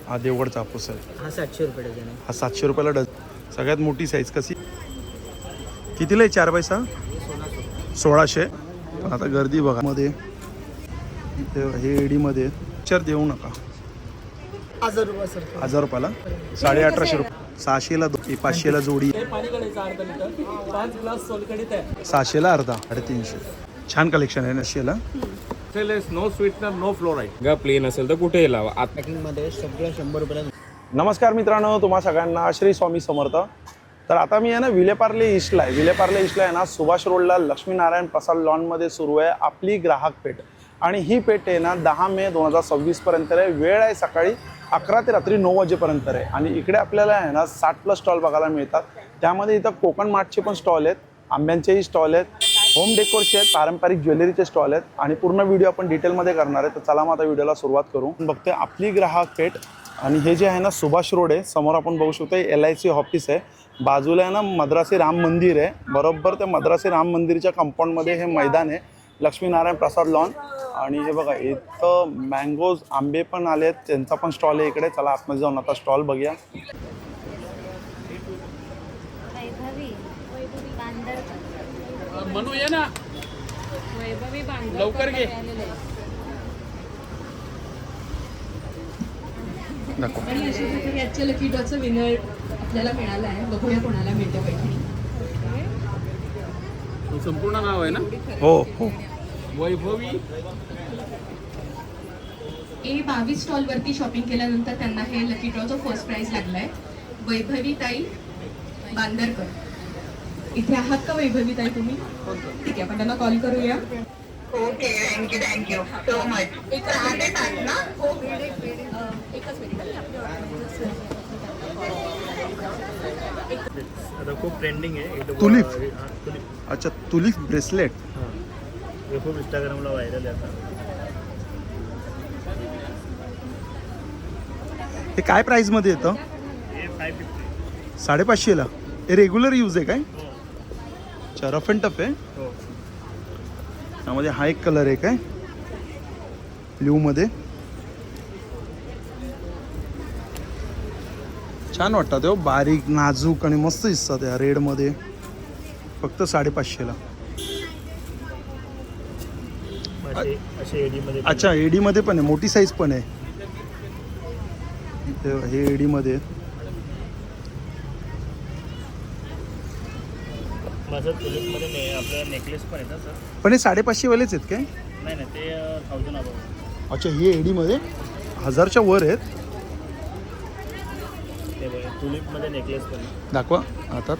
हा देवगडचा हापूस आहे. हा 700 रुपये डझन आहे. हा 700 रुपयाला डझन. सगळ्यात मोठी साईज कशी कितीला आहे? 4x6 1600. पण आता गर्दी बघा मध्ये हे एडीमध्ये चार देऊ नका. 1000 रुपये सर. 1000 रुपयाला 1850 रुपये. 600ला 500ला जोडी. 600ला अर्धा 350. छान कलेक्शन आहे. 900ला नो स्वीटनर नो फ्लोराईड. गा प्लेन असेल तर कुठेही लावा. आत पॅकिंगमध्ये सगळं 100 रुपयाला. नमस्कार मित्रांनो, तुम्हा सगळ्यांना श्री स्वामी समर्थ. तर आता मी आहे ना विलेपार्ले ईस्टला आहे. विलेपार्ले ईस्टला आहे ना सुभाष रोडला लक्ष्मीनारायण प्रसाद लॉनमध्ये सुरू आहे आपली ग्राहक पेठ. आणि ही पेठ आहे ना 10 मे 2026 पर्यंत आहे. वेळ आहे सकाळी 11 ते रात्री 9 वाजेपर्यंत आहे. आणि इकडे आपल्याला आहे ना 60+ स्टॉल बघायला मिळतात. त्यामध्ये इथं कोकण मार्टचे पण स्टॉल आहेत, आंब्यांचेही स्टॉल आहेत, होम डेकोरचे आहेत, पारंपरिक ज्वेलरीचे स्टॉल आहेत. आणि पूर्ण व्हिडिओ आपण डिटेलमध्ये करणार आहे. तर चला मग आता व्हिडिओला सुरुवात करू. बघते आपली ग्राहक पेठ. आणि हे जे आहे ना सुभाष रोड आहे, समोर आपण बघू शकतो LIC ऑफिस आहे. बाजूला आहे ना मद्रासी राम मंदिर आहे. बरोबर त्या मद्रासी राम मंदिरच्या कंपाऊंडमध्ये हे मैदान आहे, लक्ष्मीनारायण प्रसाद लॉन. आणि हे बघा इथं मँगोज आंबे पण आले आहेत, त्यांचा पण स्टॉल आहे इकडे. चला आतमध्ये जाऊन आता स्टॉल बघूया. म्हणू ये ना लवकर घे. आणि अशा प्रकारे आजच्या लकी ड्रॉचं विनर आपल्याला मिळालं आहे. बघूया कोणाला मिळते पैठणी. संपूर्ण नाव आहे ना? हो हो. वैभवी. A22 स्टॉलवरती शॉपिंग केल्यानंतर त्यांना हे लकी ड्रॉचं फर्स्ट प्राइज लागलाय. वैभवी ताई बांदरकर. इथे आहात का वैभवी ताई तुम्ही? ठीक आहे, आपण त्यांना कॉल करूया. Okay, thank you so much. एक ना एकच मिनिट. आता खूप ट्रेंडिंग आहे. तुलिप. तुलिप. अच्छा, तुलिप ब्रेसलेट. हे खूप इंस्टाग्रामला व्हायरल आहे आता. हे काय प्राईजमध्ये येतं? हे 550. 550ला. हे रेग्युलर यूज आहे काय? अच्छा, रफ अँड टफ आहे. हो. त्यामध्ये हा एक कलर आहे काय ब्ल्यूमध्ये. छान वाटतात हो, बारीक नाजूक आणि मस्त दिसतात या रेडमध्ये. फक्त 550ला. असे एडीमध्ये. अच्छा, एडीमध्ये पण आहे, मोठी साईज पण आहे. हे एडीमध्ये. माझं तुलिपमध्ये नाही, आपलं नेकलेस पण आहे ना सर. पण हे 550 वालेच आहेत काय? नाही नाही, ते 1000 अबाव. अच्छा, हे एडीमध्ये 1000च्या वर आहेत. ते बघा तुलिपमध्ये नेकलेस पण आहे. दाखवा आता.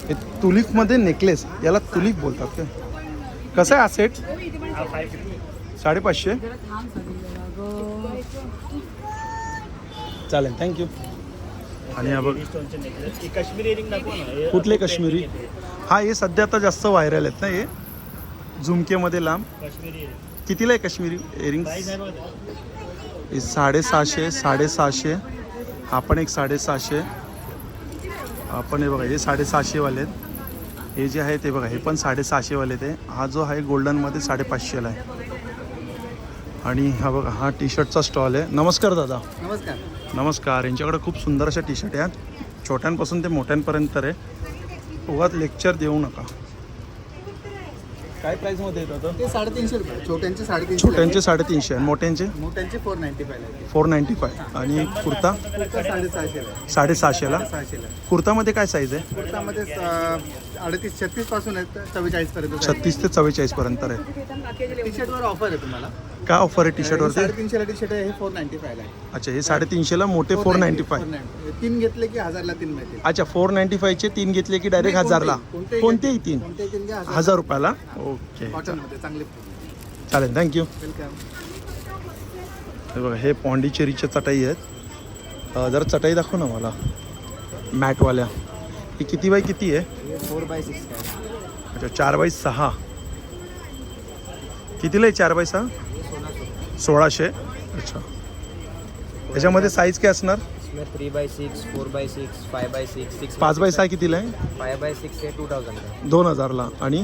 हे तुलिपमध्ये नेकलेस, याला तुलिप बोलतात काय? कसं आहे हा सेट? हा 550. 550. चालेल, थँक्यू. आणि हा बघ स्टोनचे नेकलेस. हे काश्मीरी इयरिंग दाखवा ना. हे कुठले खूप काश्मीरी? trending आहे. हा हे सध्या आता जास्त व्हायरल आहेत ना हे झुमकेमध्ये लांब. काश्मीरी इयरिंग कितीला आहे काश्मीरी इयरिंग्स? प्राईस आहे बघा. हे 650, 650. हा पण एक 650. आपण हे बघा हे 650 वाले आहेत. हे जे आहे ते बघा हे पण 650 वाले ते. हा जो आहे गोल्डनमध्ये 550ला आहे. आणि हा बघा हा टी शर्टचा स्टॉल आहे. नमस्कार दादा. नमस्कार. नमस्कार. यांच्याकडे खूप सुंदर अशा टी शर्ट आहेत, छोट्यांपासून ते मोठ्यांपर्यंत आहे. उगाच लेक्चर देऊ नका. काय प्राईसमध्ये येतात? ते 350 रुपये. छोट्यांचे 350. छोट्यांचे 350 आणि मोठ्यांचे मोठ्यांचे 495. 495. आणि कुर्ता 650. 650ला. 650. कुर्तामध्ये काय साईज आहे? कुर्तामध्ये 38 36 पासून आहेत 44 पर्यंत. 36 ते 44 पर्यंत आहे. टी शर्टवर ऑफर आहे तुम्हाला. काय ऑफर आहे टी शर्टवरती? 350ला टी शर्ट आहे, हे 495 आहे. अच्छा, हे 350ला मोठे 495. 3 घेतले की 1000ला 3 मिळतील. अच्छा, 495चे 3 घेतले की डायरेक्ट 1000ला. कोणतेही 3 कोणतेही 3 घ्या 1000 रुपयाला. ओके, कॉटनमध्ये चांगले. चालेल, थँक्यू. वेलकम. हे बघा हे पॉंडिचेरीच्या चटाई आहेत. जरा चटाई दाखव ना मला मॅटवाल्या. ही किती बाय किती आहे? 4x6. अच्छा, 4x6. कितीला आहे 4x6? 1600. अच्छा, त्याच्यामध्ये साईज काय असणार? इसमें 3x6, 4x6, 5x6, 6x6. 5x6 कितीला आहे? 5x6 है 2000 का. 2000ला. आणि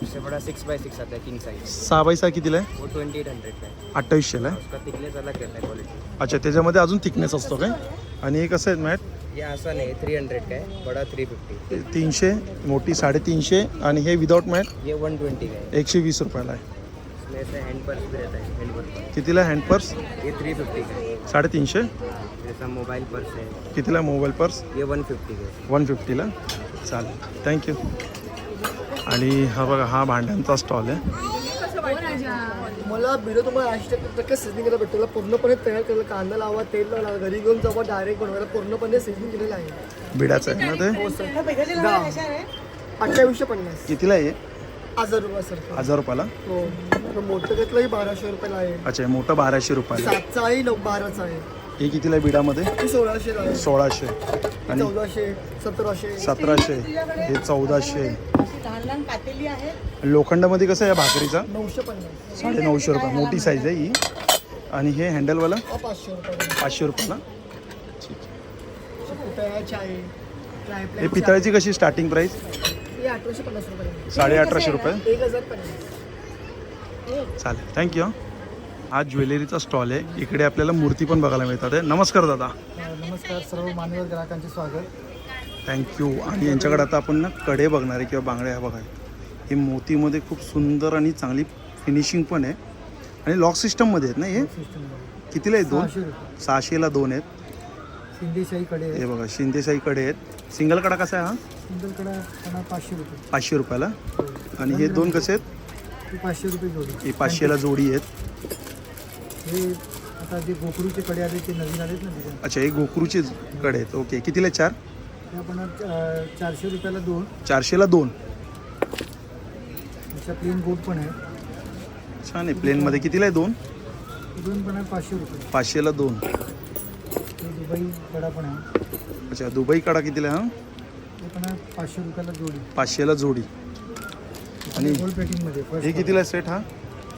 इससे बड़ा 6x6 आता है किंग साइज, 6x6 कितीला आहे? वो 2800 का है। 2800ला आहे. उसका थिकनेस अलग रहता है क्वालिटी। अच्छा, त्याच्यामध्ये अजून थिकनेस असतो काय? आणि हे कसं आहे मॅट? ये आसान है, 300 का है, बड़ा 350। 300, मोठी 350 आणि हे विदाउट मॅट ये 120 का है। 120 रुपयाला आहे. इसमें ऐसे हैंड पर्स भी रहता है, हैंड पर्स। कितीला हँड पर्स? ये 350 का है। 350. जैसा मोबाइल पर्स है, कितीला मोबाईल पर्स? ये 150 का है। 150ला. चालेल, थँक्यू. आणि हा बघा, हा भांड्यांचा स्टॉल आहे. मला व्हिडिओ तुम्हाला 80% सिझनिंग करायला भेटतो. पूर्णपणे तयार केलं, कांदा लावा, तेल लावा, घरी घेऊन जावा, डायरेक्ट बनवायला पूर्णपणे सिझनिंग केलेलं आहे. बिडाचं आहे ना ते? 2850. कितीला आहे? 1000 रुपये सर. 1000 रुपयाला. हो, आता मोठं घेतलंही 1200 रुपयाला आहे. अच्छा, मोठं 1200 रुपयाला. 7चा आहे, 12चा आहे. हे कितीला आहे बिडामध्ये? 1600 आहे. 1600 आणि 1400, 1700. 1700, हे 1400. लोखंडामध्ये कसं आहे भाकरीचा? 950. 950 रुपये. मोठी साईज आहे ही. आणि हे हँडलवाला 500 रुपये. 500 रुपयाला. पितळाची आहे. हे पितळाची कशी स्टार्टिंग प्राईस? हे 1850 रुपये. 1850 रुपये. 1050. चालेल, थँक्यू. हा ज्वेलरीचा स्टॉल आहे. इकडे आपल्याला मूर्ती पण बघायला मिळतात आहे. नमस्कार दादा. नमस्कार, सर्व मान्यवर ग्राहकांचे स्वागत. थँक्यू. आणि यांच्याकडे आता आपण ना कडे बघणार आहे किंवा बांगड्या बघा. हे मोतीमध्ये खूप सुंदर आणि चांगली फिनिशिंग पण आहे. आणि लॉक सिस्टममध्ये आहेत ना हे? कितीला आहेत? 2? 600ला 2 आहेत. शिंदेशाही कडे हे बघा, शिंदेशाही कडे आहेत. सिंगल कडा कसा आहे हा? सिंगल कडा 500 रुपये. 500 रुपयाला. आणि हे 2 कसे आहेत? 500 रुपये जोडी. हे 500ला जोडी आहेत. हे आता जे गोकरूचे कडे आले ते नवीन आलेत ना डिझाईन. अच्छा, हे गोकरूचे कडे आहेत. ओके, कितीला 4? हे आपण 400 रुपयाला 2. 400ला 2. अशा प्लेन गोट पण आहे. छान आहे. प्लेनमध्ये कितीला आहे? 2? 2 पण आहे 500 रुपये. 500ला 2. हे दुबई कडा पण आहे. अच्छा, दुबई कडा कितीला आहे हा? हे पण आहे 500 रुपयाला जोडी. 500ला जोडी. आणि गोल्ड प्लेटिंगमध्ये हे कितीला सेट हा?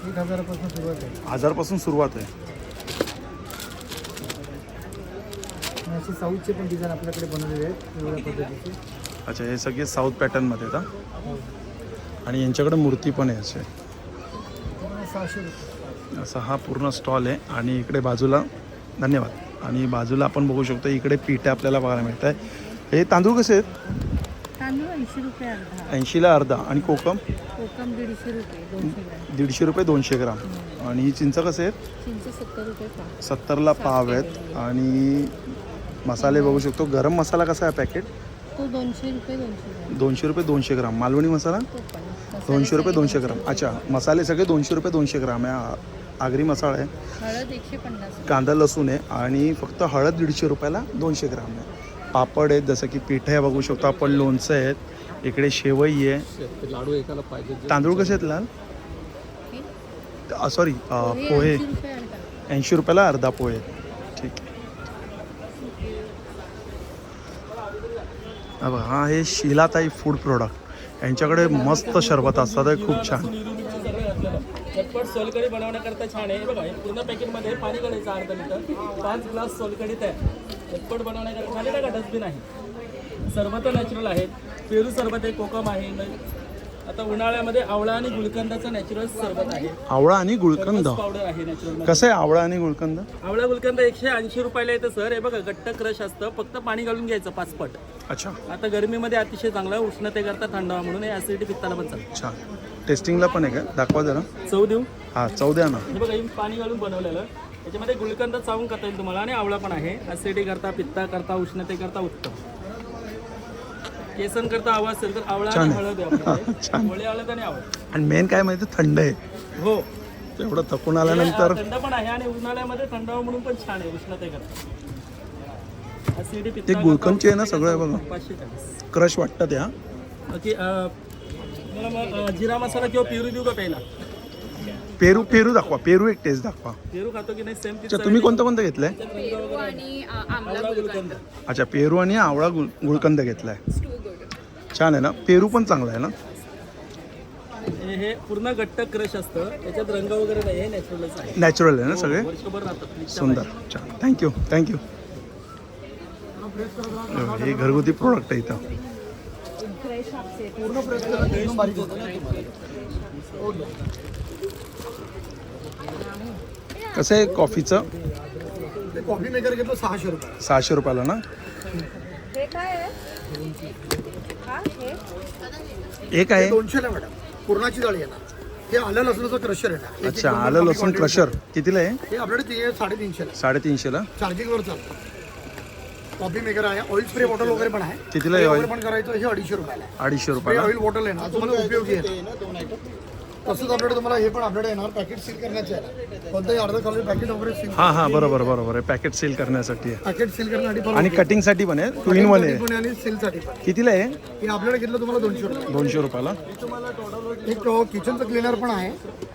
1000पासून सुरुवात आहे. 1000पासून सुरुवात आहे. आणि असे साऊथचे पण डिझाईन आपल्याकडे बनवलेले आहेत वेगवेगळ्या पद्धतीचे. अच्छा, हे सगळे साऊथ पॅटर्नमध्ये आहेत. आणि यांच्याकडे मूर्ती पण आहे असे. 600 रुपये. असा हा पूर्ण स्टॉल आहे. आणि इकडे बाजूला, धन्यवाद. आणि बाजूला आपण बघू शकतो इकडे पीठ आपल्याला बघायला मिळत आहे. हे तांदूळ कसे आहेत? तांदूळ 80 रुपये अर्धा. 80ला अर्धा. आणि कोकम? कोकम 150 रुपये 200 ग्रॅम. 150 रुपये 200 ग्राम. आणि ही चिंच कसे आहेत? चिंच 70 रुपये पाव. 70ला पाव आहेत. आणि मसाले बघू शकतो. गरम मसाला कसा आहे पॅकेट? तो 200 रुपये 200 ग्रॅम. 200 रुपये 200 ग्राम. मालवणी मसाला तो पण 200 रुपये 200 ग्राम. अच्छा, मसाले सगळे 200 रुपये 200 ग्राम आहे. आगरी मसाला आहे. हळद 150. कांदा लसूण आहे. आणि फक्त हळद 150 रुपयाला 200 ग्राम आहे. पापड आहेत, जसं की पीठ आहे बघू शकतो आपण. लोणचं आहेत. इकडे शेवई आहे. लाडू एकाला पाहिजे. तांदूळ कसे आहेत लाल? सॉरी, पोहे 80 रुपये अर्धा. 80 रुपयाला अर्धा पोहे. ठीक आहे. हा आहे शिलाताई फूड प्रोडक्ट. यांच्याकडे मस्त शरबत असतात. हे खूप छान. झटपट सोलकढी बनवण्याकरता छान आहे. बघा, हे पूर्ण पॅकेटमध्ये पाणी काढायचं अर्धा लिटर. 5 ग्लास सोलकढी तयार. झटपट बनवण्याकरता खाली टाका, डस्टबिन आहे. सरबत नॅचरल आहेत. पेरू सरबत आहे, कोकम आहे. आता उन्हाळ्यामध्ये आवळा आणि गुलकंदाचं नॅचरल सरबत आहे. आवळा आणि गुलकंद पावडर आहे नॅचरल. कसं आहे आवळा आणि गुलकंद? आवळा गुलकंद 180 रुपयाला येतं सर. हे बघा, गट्ट क्रश असतं. फक्त पाणी घालून घ्यायचं 5 पट. अच्छा, आता गरमीमध्ये अतिशय चांगलं, उष्णतेकरता थंडावा म्हणून हे ॲसिडिटी पित्ताला पण चालतं. छान. टेस्टिंगला पण आहे का? दाखवा जरा. चव देऊ. हां, चव द्या ना. हे बघा, हे पाणी घालून बनवलेलं. त्याच्यामध्ये गुलकंद चावून करता येईल तुम्हाला. आणि आवळा पण आहे. ॲसिडिटी करता, पित्ता करता, उष्णतेकरता उत्तम. केसन करता आवाज असेल तर आवळा छान आणि आहे. हळद आहे आपल्याकडे. छान. होळी हळद आणि आवळा. आणि मेन काय माहिती, थंड आहे. हो, एवढं थकून आल्यानंतर थंड पण आहे. आणि उन्हाळ्यामध्ये थंडावा म्हणून पण छान आहे उष्णतेकरता. ॲसिडिटी ते पित्ता गुलकंदचे आहे ना सगळं आहे बघा. 540. क्रश वाटतं त्या. बाकी मला मग जिरा मसाला किंवा पेरू देऊ का पहिला? पेरू दाखवा. पेरू एक टेस्ट दाखवा. पेरू खातो की नाही सेम. अच्छा, तुम्ही कोणतं घेतलंय? गुलकंद. अच्छा, पेरू आणि आवळा गुलकंद घेतलाय. छान आहे ना. पेरू पण चांगला आहे ना. हे पूर्ण गट्ट क्रश असतं. त्याच्यात रंग वगैरे नाही. हे नॅचरलच आहे. नॅचरल आहे ना सगळे. वर्षभर राहतात. सुंदर. छान. थँक्यू. हे घरगुती प्रोडक्ट आहे इथं. पूर्ण प्रेस केलं तर एकदम बारीक होतं. ओके. कसं आहे कॉफीचं? ते कॉफी मेकर घेतलं 600 रुपये. 600 रुपयाला ना? हे काय आहे एक आहे. 200 मॅडम. पूर्णाची जाळी येणार. हे आलं लसणाचं क्रशर येणार. अच्छा, आलं लसूण क्रशर कितीला आहे? हे आपल्याकडे 350 350ला. चार्जिंगवर चालतं. कॉफी मेकर आहे. ऑइल स्प्रे बॉटल वगैरे पण आहे. कितीला आहे ऑइल? पण करायचं. हे 250 रुपयाला आहे. 250 स्प्रे रुपयाला. ऑइल बॉटल आहे ना, तुम्हाला उपयोगी आहे. तसंच आपल्याकडे तुम्हाला हे पण आपल्याकडे येणार पॅकेट सील करण्याचे आहे. कोणतंही अर्ध खाली पॅकेट वगैरे सील. हां हां, बरोबर आहे. पॅकेट सील करण्यासाठी आहे. पॅकेट सील करण्यासाठी पण आणि कटिंगसाठी पण आहे. 2 in 1 आहे. आणि सीलसाठी पण. कितीला आहे? हे आपल्याकडे घेतलं तुम्हाला 200 रुपये. 200 रुपयाला. एक किचनचं क्लिनर पण आहे.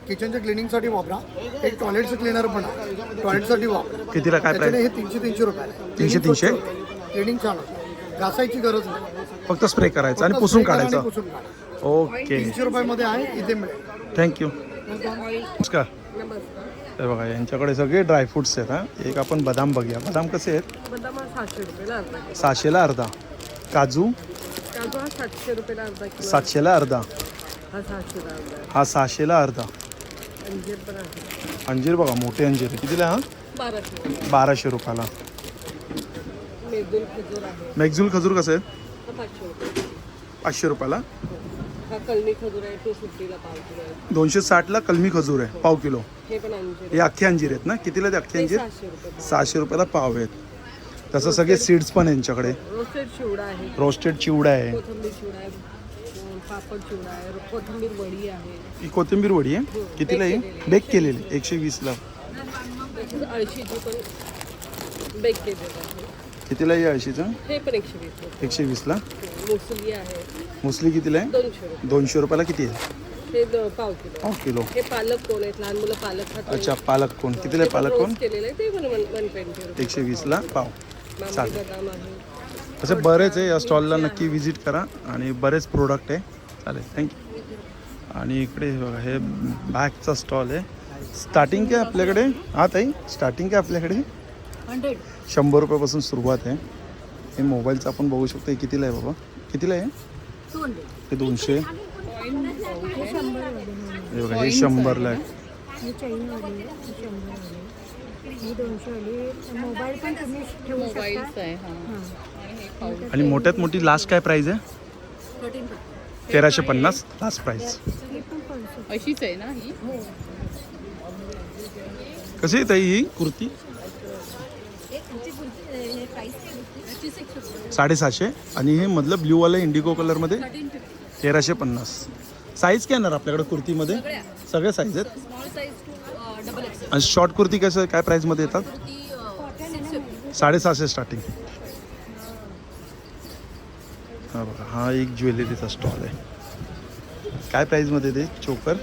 किचनच्या क्लिनिंगसाठी वापरा. एक टॉयलेटचं क्लिनर पण आहे. टॉयलेटसाठी वापरा. कितीला काय त्याच्याने प्राइस? हे 300 रुपये. 300. क्लिनिंग छान होतं. घासायची गरज नाही. फक्त स्प्रे करायचा आणि पुसून काढायचं. पुसून काढा. ओके, 300 रुपयामध्ये आहे. इथे मिळेल. थँक्यू. नमस्कार. हे बघा, यांच्याकडे सगळे ड्रायफ्रुट्स आहेत. हां, एक आपण बदाम बघूया. बदाम कसे आहेत? बदाम 600 रुपयाला अर्धा. 600ला अर्धा. काजू काजू हा 700 रुपयाला अर्धा किलो. 700ला अर्धा. हा 600ला अर्धा. हा 600ला अर्धा. अंजीर पण आहे अंजीर बघा, मोठे अंजीर आहे. कितीला? हा 1200. 1200 रुपयाला. मेदूल खजूर आहे मॅक्झुल खजूर कसं आहे? हा 500 रुपये. 500 रुपयाला. हा कलमी खजूर आहे 250ला पाव किलो आहे. 260ला कलमी खजूर आहे पाव किलो. हे पण अंजीर हे अख्खे अंजीर आहेत ना? कितीला ते अख्खे अंजीर? 600 रुपये. 600 रुपयाला पाव आहेत. तसं सगळे सीड्स पण आहे यांच्याकडे. रोस्टेड चिवडा आहे. रोस्टेड चिवडा आहे. कोथिंबीर चिवडा आहे. पापड चिवडा आहे. कोथिंबीर वडी आहे. ही कोथिंबीर वडी आहे. कितीला आहे? बेक केलेली 120ला. अळशीची पण बेक केलेलं आहे. कितीला आहे अळशीचं? हे पण 120 रुपये. 120ला. मुसली आहे मुसली कितीला आहे? 200 रुपये. 200 रुपयाला. किती आहे? हे पाव किलो. पाव किलो. हे पालक कोण आहेत लहान मुलं पालक खातात. अच्छा, पालक कोण कितीला आहे? पालक कोण केलेलं आहे ते पण 120 रुपये. 120ला पाव. मामली चालेल. बदाम आहे. असे बरेच आहे. या स्टॉलला नक्की व्हिजिट करा आणि बरेच प्रोडक्ट आहे. चालेल, थँक्यू. आणि इकडे बघा, हे बॅगचा स्टॉल आहे. स्टार्टिंग काय आपल्याकडे? हा ताई, स्टार्टिंग काय आपल्याकडे? 100 रुपयापासून सुरुवात आहे. हे मोबाईलचं आपण बघू शकतो. हे कितीला आहे बाबा? कितीला आहे? हे 200. हे बघा, हे 100ला आहे. मोबाईलचं आहे हा. आणि मोठ्यात मोठी लास्ट काय प्राईज आहे? 1350 लास्ट प्राईज. अशीच आहे ना ही? कशी आहे ताई ही कुर्ती? 750. आणि हे मधलं ब्ल्यूवाला इंडिगो कलरमध्ये 1350. साईज काय येणार आपल्याकडे कुर्तीमध्ये? सगळ्या साईज आहेत. आणि शॉर्ट कुर्ती कसं काय प्राईजमध्ये येतात? 750 स्टार्टिंग. हा बघा, हा एक ज्वेलरीचा स्टॉल आहे. काय प्राईजमध्ये ते चोकर?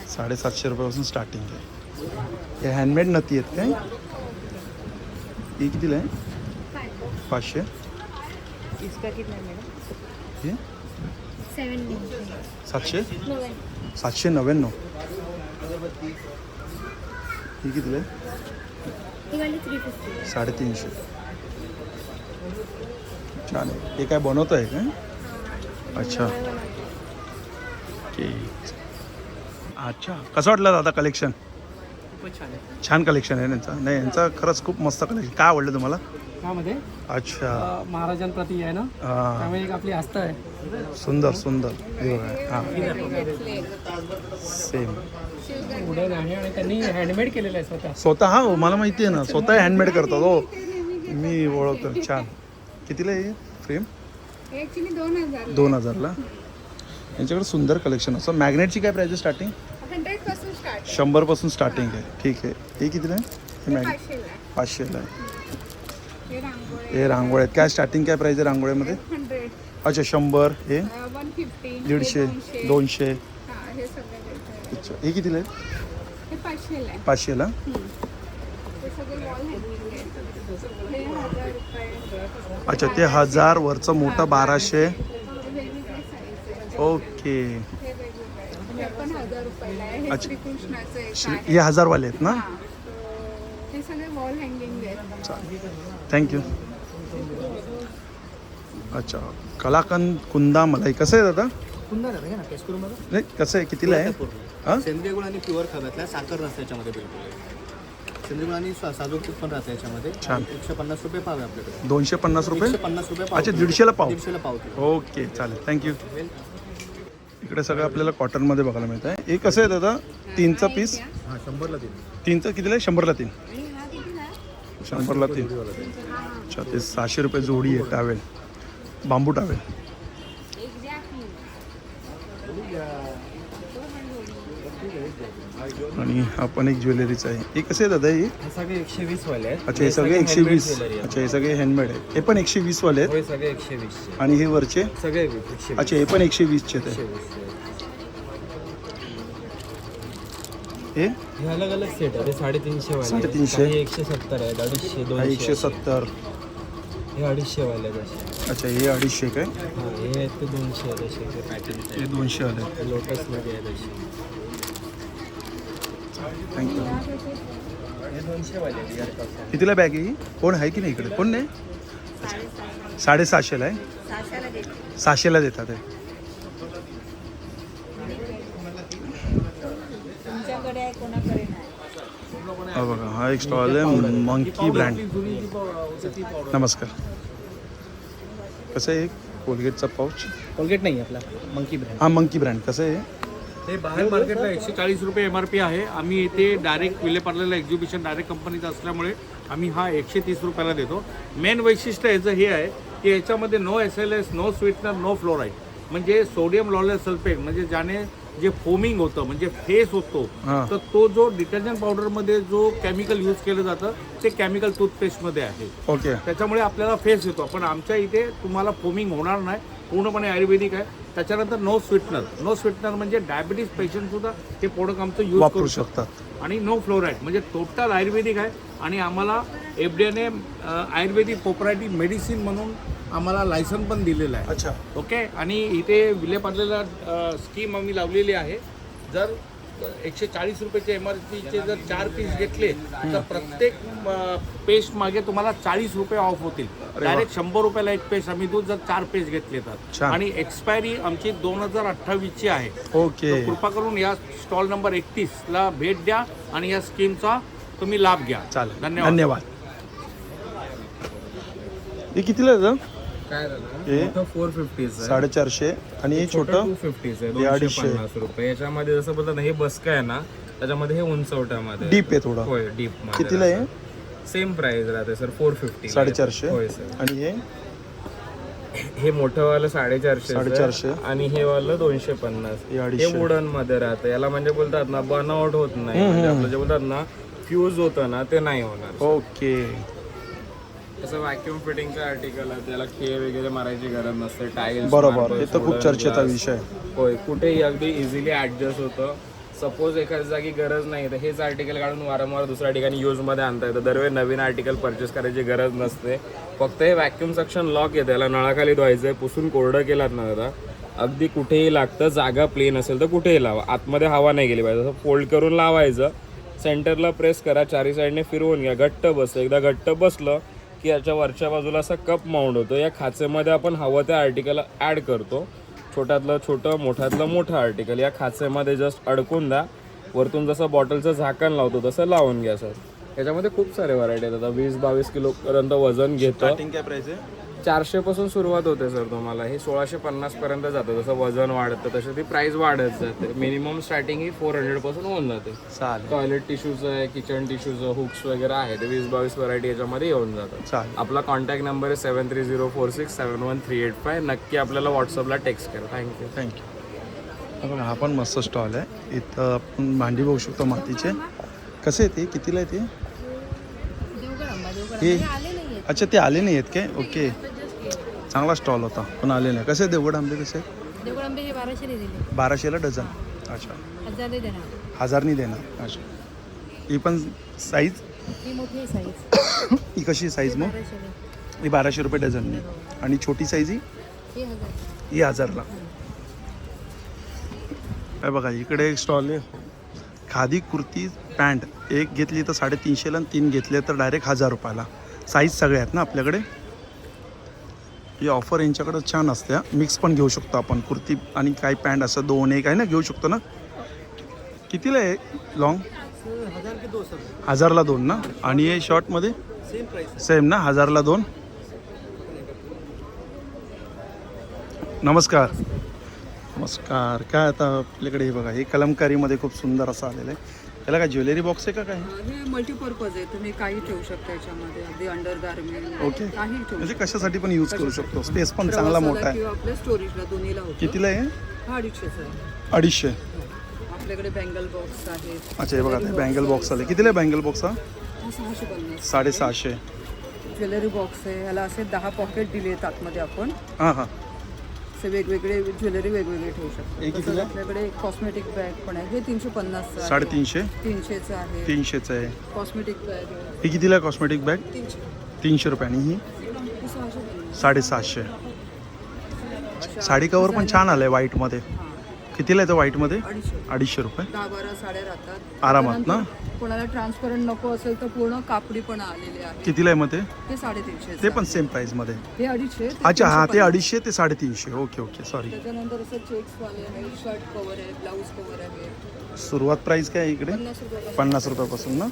750 रुपयापासून स्टार्टिंग आहे. हे हँडमेड नथी आहेत काय? हे कितीला आहे? 500. इसका कितना है मैडम? हे 700. 799. ही कितीला आहे? 350. छान आहे. हे काय बनवत आहे का? अच्छा, ठीक. अच्छा, कसं वाटलं दादा कलेक्शन? खूपच छान आहे. छान कलेक्शन आहे यांचं. नाही, यांचं खरंच खूप मस्त कलेक्शन. काय आवडलं तुम्हाला? त्यामध्ये अच्छा, महाराजांप्रती आहे ना, हां, त्यामुळे एक आपली आस्था आहे. सुंदर सुंदर. हे बघा, हां, सेम उडण आहे आणि त्यांनी हँडमेड केलेलं आहे स्वतः. स्वतः. हा, मला माहिती आहे ना, स्वतः हँडमेड करतात. हो, मी ओळखतो. छान. कितीला आहे फ्रेम? 2000ला. यांच्याकडे सुंदर कलेक्शन असतं. मॅग्नेटची काय प्राईज आहे स्टार्टिंग? 100पासून स्टार्टिंग आहे. ठीक आहे. हे कितीला आहे? हे मॅग्नेट 500ला आहे. हे रांगोळ्या आहेत. काय स्टार्टिंग काय प्राईज आहे रांगोळ्यामध्ये? 100. अच्छा, 100. हे 150. 150, 200. हे सगळे भेटतात. अच्छा, हे कितीला आहे? हे 500 आहे. 500ला. हे सगळे वॉल हँगिंग आहे. हे 1000 रुपये. अच्छा, ते 1000 वरचं मोठं 1200. वेगवेगळे साईज आहे. ओके. हे वेगवेगळे आहे. हे पण 1000 रुपयाला आहे. हे अच्छा. श्रीकृष्णाचं एक आहे. हे 1000 वाले आहेत ना? हां. हे सगळे वॉल हँगिंग आहेत. थँक्यू. अच्छा, कलाकंद कुंदा मलाई कसं आहे दादा? पुन्हा झालं ना टेस्ट करून बघा. नाही कसं आहे, कितीला आहे? हां, सेंद्रिय गुळ आणि प्युअर खव्यातला साखर नसते याच्यामध्ये बिलकुल. सेंद्रिय गुळ आणि साजूक तूप पण राहतं याच्यामध्ये. छान. 150 रुपये पाव आहे आपल्याकडे. 250 रुपये. 150 रुपये पाव. अच्छा, 150ला पाव. 150ला पाव किलो. ओके चालेल, थँक्यू. इकडे सगळं आपल्याला कॉटनमध्ये बघायला मिळत आहे. हे कसं आहे दादा? 3चा पीस? हां 100ला देईल. 3चं कितीला आहे? 100ला 3. 100ला 3. अच्छा, ते 600 रुपये जोडी आहे. टावेल, बांबू टावेल. आणि हा पण एक ज्वेलरीचं आहे. हे कसे आहे दादा? हे हे सगळे 120 वाले आहेत. अच्छा, हे सगळे 120. अच्छा, हे सगळे हँडमेड आहे. हे पण 120 वाले आहेत. होय, सगळे 120 चे. आणि हे वरचे? सगळे 120. अच्छा, हे पण 120चे ते. हे हे अलग अलग सेट आहे. ते 350 वाले 350. हे 170 आहेत, 250, 200. 170. हे 250 वाले आहेत असे. अच्छा, हे 250 काय? हां, हे आहेत ते 200 आहेत असे. ते पॅटर्न हे 200 आले. लोटसमध्ये आहेत असे. थँक्यू. हे 200 वाले आहेत इयरकॉस. कितीला बॅग आहे ही? कोण आहे की नाही इकडे? कोण नाही? 750ला आहे. 600ला देतात आहे. हा बघा, हा एक स्टॉल आहे मंकी ब्रँड. नमस्कार. कसं आहे कोलगेटचा पाऊच? कोलगेट नाही आपला मंकी ब्रँड. हा मंकी ब्रँड. कसं आहे? हे बाहेर मार्केटला 140 रुपये MRP आहे. आम्ही इथे डायरेक्ट विलेपार्लेला एक्झिबिशन डायरेक्ट कंपनीचं असल्यामुळे आम्ही हा 130 रुपयाला देतो. मेन वैशिष्ट्य याचं हे आहे की याच्यामध्ये no SLS, no sweetener, no fluoride, म्हणजे सोडियम लॉरेल सल्फेट, म्हणजे ज्याने जे फोमिंग होतं म्हणजे फेस होतो, तर तो जो डिटर्जंट पावडरमध्ये जो केमिकल यूज केलं जातं ते केमिकल टूथपेस्टमध्ये आहे. ओके. त्याच्यामुळे आपल्याला फेस येतो. पण आमच्या इथे तुम्हाला फोमिंग होणार नाही, पूर्णपणे आयुर्वेदिक आहे. त्याच्यानंतर नो स्वीटनर म्हणजे डायबिटीज पेशंटसुद्धा हे प्रोडक्ट आमचं यूज वापरू करू शकतात. आणि नो फ्लोराईड म्हणजे टोटल आयुर्वेदिक आहे. आणि आम्हाला FDA आयुर्वेदिक प्रोप्रायटी मेडिसिन म्हणून आम्हाला लायसन पण दिलेलं आहे. अच्छा. ओके. आणि इथे विलेपार्लेला स्कीम आम्ही लावलेली आहे. जर 140 रुपयाचे MRPचे जर 4 पीस घेतले तर प्रत्येक पेस्ट मागे तुम्हाला 40 रुपये ऑफ होतील. डायरेक्ट 100 रुपयाला एक पेस्ट आम्ही जर 4 पेस्ट घेतले तर. आणि एक्सपायरी आमची 2028ची आहे. ओके. तर कृपा करून या स्टॉल नंबर 31ला भेट द्या आणि या स्कीमचा तुम्ही लाभ घ्या. चालेल, धन्यवाद. हे कितीला आहे दादा? काय झालं? हे मोठं 450 आहे. 450 आणि हे छोटं 250 आहे. हे 250. 250 रुपये. याच्यामध्ये जसं बोलतात ना, हे बसका आहे ना, त्याच्यामध्ये हे उंचवट्यामध्ये डीप आहे थोडं. होय, डीप मध्ये. कितीला आहे? सेम प्राइस राहते सर, 450. 450. होय सर. आणि हे मोठं वालं 450. 450. आणि हे वालं 250. हे 250. हे वुडन मध्ये राहतं. याला म्हणजे बोलतात ना बर्नआउट होत नाही, म्हणजे आपलं जे बोलतात ना फ्यूज होतं ना ते नाही होणार. ओके. तसं व्हॅक्युम फिटिंगचं आर्टिकल आहे, त्याला खेळ वगैरे मारायची गरज नसते. टाईल्स बरोबर, हे तर खूप चर्चेचा विषय आहे. होय, कुठेही अगदी इझिली ऍडजस्ट होतं. सपोज एखाद्या जागी गरज नाही तर हेच आर्टिकल काढून वारंवार दुसऱ्या ठिकाणी यूजमध्ये आणता येतं. दरवेळी नवीन आर्टिकल परचेस करायची गरज नसते. फक्त हे व्हॅक्युम सक्शन लॉक येतं, याला नळाखाली धुवायचं आहे. पुसून कोरडं केलात ना दादा, अगदी कुठेही लागतं. जागा प्लेन असेल तर कुठेही लावा, आतमध्ये हवा नाही गेली पाहिजे. असं फोल्ड करून लावायचं, सेंटरला प्रेस करा, चारी साईडने फिरवून घ्या, घट्ट बसतं. एकदा घट्ट बसलं की याच्या वरच्या बाजूला असा कप माउंट होतो. या खाचेमध्ये आपण हवं त्या आर्टिकल ॲड करतो. छोट्यातलं छोटं, मोठ्यातलं मोठं आर्टिकल या खाचेमध्ये जस्ट अडकून द्या. वरतून जसं बॉटलचं झाकण लावतो तसं लावून घ्या सर. याच्यामध्ये खूप सारे व्हरायटी आहेत. आता 20-22 किलोपर्यंत वजन घेतं. स्टार्टिंग काय प्राइस आहे? 400 पासून सुरुवात होते सर तुम्हाला. हे 1650 पर्यंत जातं. जसं वजन वाढतं तसं ती प्राइस वाढत जाते. मिनिमम स्टार्टिंग ही 400 पासून होऊन जाते. चालेल. टॉयलेट टिश्यूचं आहे, किचन टिश्यूचं, हुक्स वगैरे आहे. ते 20-22 व्हरायटी याच्यामध्ये येऊन जातात. चालेल. आपला कॉन्टॅक्ट नंबर आहे 7304671385. नक्की आपल्याला व्हॉट्सअपला टेक्स्ट करा. थँक्यू. बघा, हा पण मस्त स्टॉल आहे. इथं आपण भांडी बघू शकतो मातीचे. कसे आहे ते? कितीला आहे ते? हे अच्छा, ते आले नाही आहेत काय? ओके. चांगला स्टॉल होता पण आले नाही. कसे देवगड आंबे कसे? देवगड आंबे 1200 दिले. 1200ला डझन. अच्छा. 1000 देणार. 1000 देणार. अच्छा. ही पण साईज? ही मोठी साईज. ही कशी साईज मग? 1200. ही 1200 रुपये डझनने. आणि छोटी साईज ही? ही 1000ला. काय बघा, इकडे एक स्टॉल आहे. खादी कुर्ती पॅन्ट एक घेतली तर 350ला आणि 3 घेतले तर डायरेक्ट 1000 रुपयाला. साईज सगळे आहेत ना आपल्याकडे? ही ऑफर यांच्याकडं छान असते हा. मिक्स पण घेऊ शकतो आपण, कुर्ती आणि काही पॅन्ट असं 2 एक आहे ना, घेऊ शकतो ना. कितीला आहे लॉंग? 1000ला 2 ना. आणि हे शॉर्टमध्ये सेम ना, 1000ला 2. नमस्कार. नमस्कार. काय आता आपल्याकडे हे बघा, हे कलमकारीमध्ये खूप सुंदर असं आलेलं आहे. त्याला काय ज्वेलरी बॉक्स आहे का काय? हे मल्टीपर्पज आहे, तुम्ही काही ठेवू शकता याच्यामध्ये, अगदी अंडर गार्मेंट ओके. काही ठेवू म्हणजे कशासाठी पण यूज करू शकतो. स्पेस पण चांगला मोठा आहे. किंवा आपल्या स्टोरेजला दोन्हीला होतं. कितीला आहे? हा 250 आहे. 250. आपल्याकडे बँगल बॉक्स आहेत. अच्छा हे बघा, ते बँगल बॉक्स आले. कितीला आहे बँगल बॉक्स हा? 650. 750. ज्वेलरी बॉक्स आहे, ह्याला असे 10 पॉकेट दिले आहेत आतमध्ये आपण. हां हां. असे वेगवेगळे ज्वेलरी वेगवेगळे ठेवू शकतो. हे कितीला? तसंच आपल्याकडे कॉस्मेटिक बॅग पण आहे, हे 350 आहे. 350. 300चं आहे. 300चं आहे. कॉस्मेटिक बॅग आहे, ही कितीला आहे कॉस्मेटिक बॅग? 300 रुपये. आणि ही हे 650. 750. साडी कवर पण छान आलं आहे व्हाईटमध्ये. कितीला आहे तो व्हाईटमध्ये? 250 रुपये. 10-12 साड्या राहतात आरामात ना. त्यानंतर कोणाला ट्रान्सपरंट नको असेल तर पूर्ण कापडी पण आलेले आहे. कितीला आहे मग ते? ते 350. ते पण सेम प्राईसमध्ये. हे 250. अच्छा हां, ते 250 ते 350. Okay okay, sorry. त्याच्यानंतर असं चेक्सवाले आहे, शर्ट कवर आहे, ब्लाऊज कवर आहे. सुरुवात प्राईस काय आहे इकडे? 50 रुपये. 50 रुपयापासून ना.